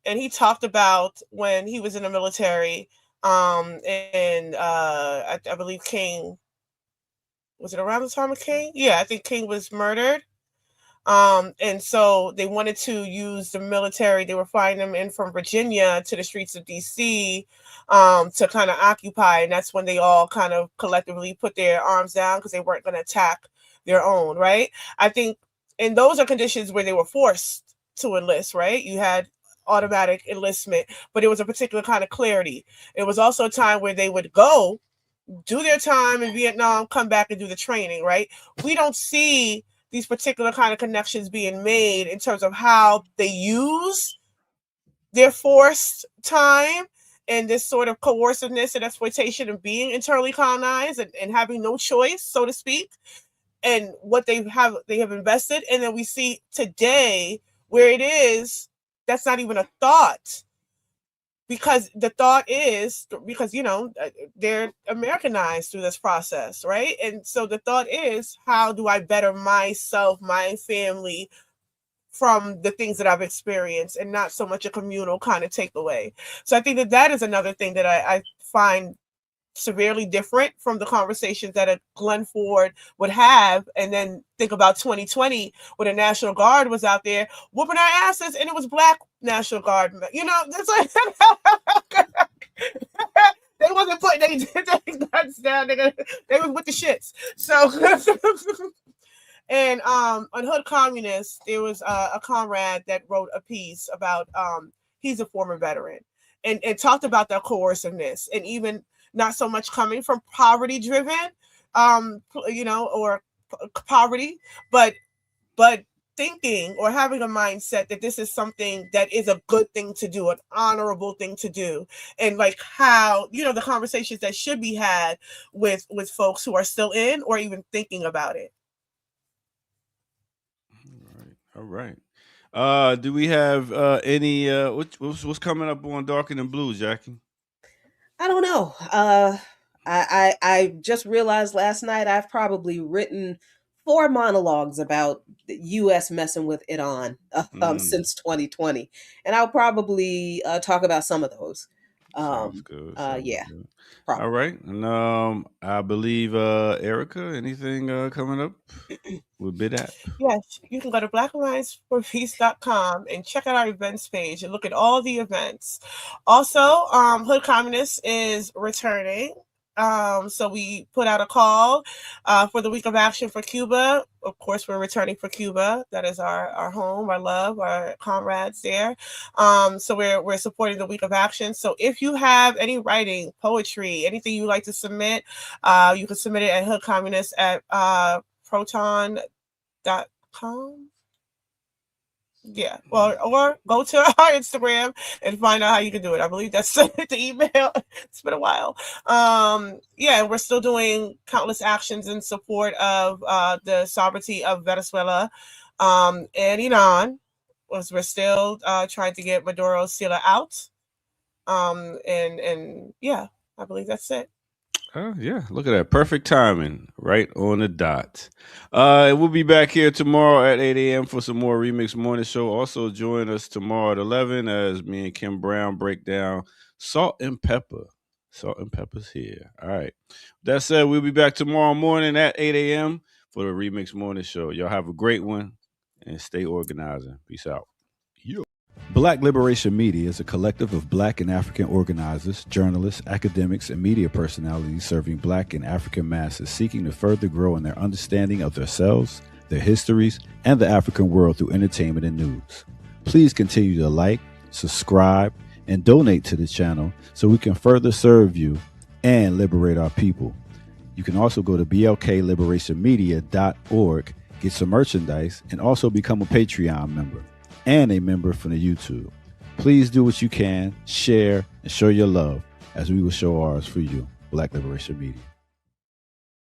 and he talked about when he was in the military, and I believe King. Was it around the time of King? Yeah, I think King was murdered. And so they wanted to use the military. They were flying them in from Virginia to the streets of DC to kind of occupy. And that's when they all kind of collectively put their arms down because they weren't going to attack their own, right? I think, and those are conditions where they were forced to enlist, right? You had automatic enlistment, but it was a particular kind of clarity. It was also a time where they would go do their time in Vietnam, come back and do the training, right? We don't see these particular kind of connections being made in terms of how they use their forced time and this sort of coerciveness and exploitation of being internally colonized and having no choice, so to speak, and what they have invested. And then we see today where it is, that's not even a thought. Because the thought is, because, they're Americanized through this process, right? And so the thought is, how do I better myself, my family, from the things that I've experienced, and not so much a communal kind of takeaway. So I think that is another thing that I find severely different from the conversations that a Glenn Ford would have, and then think about 2020 when the National Guard was out there whooping our asses, and it was Black National Guard. That's like they wasn't putting their guns down. They was with the shits. So and on Hood Communist, there was a comrade that wrote a piece about he's a former veteran and talked about that coerciveness, and even not so much coming from poverty driven, or poverty, but thinking or having a mindset that this is something that is a good thing to do, an honorable thing to do. And like how, the conversations that should be had with folks who are still in or even thinking about it. All right. Do we have any what's coming up on Dark and Blue, Jackie? I don't know. I just realized last night I've probably written 4 monologues about the U.S. messing with Iran since 2020, and I'll probably talk about some of those. Sounds good. Yeah. Good. All right, and I believe Erica, anything coming up with BitApp? Yes, you can go to blackallianceforpeace.com and check out our events page and look at all the events. Also, Hood Communist is returning. So we put out a call for the week of action for Cuba. Of course, we're returning for Cuba. That is our home, our love, our comrades there. So we're supporting the week of action. So if you have any writing, poetry, anything you like to submit, you can submit it at Hood Communist at proton.com. Yeah, well, or go to our Instagram and find out how you can do it. I believe that's the email. It's been a while. Yeah, we're still doing countless actions in support of the sovereignty of Venezuela and Iran. We're still trying to get Maduro Sila out. And yeah, I believe that's it. Oh, yeah. Look at that. Perfect timing. Right on the dot. We'll be back here tomorrow at 8 a.m. for some more Remix Morning Show. Also, join us tomorrow at 11 as me and Kim Brown break down Salt and Pepper. Salt and Pepper's here. All right. That said, we'll be back tomorrow morning at 8 a.m. for the Remix Morning Show. Y'all have a great one and stay organizing. Peace out. Yo. Black Liberation Media is a collective of Black and African organizers, journalists, academics, and media personalities serving Black and African masses seeking to further grow in their understanding of themselves, their histories, and the African world through entertainment and news. Please continue to like, subscribe, and donate to the channel so we can further serve you and liberate our people. You can also go to blkliberationmedia.org, get some merchandise, and also become a Patreon member and a member from the YouTube. Please do what you can, share, and show your love as we will show ours for you. Black Liberation Media.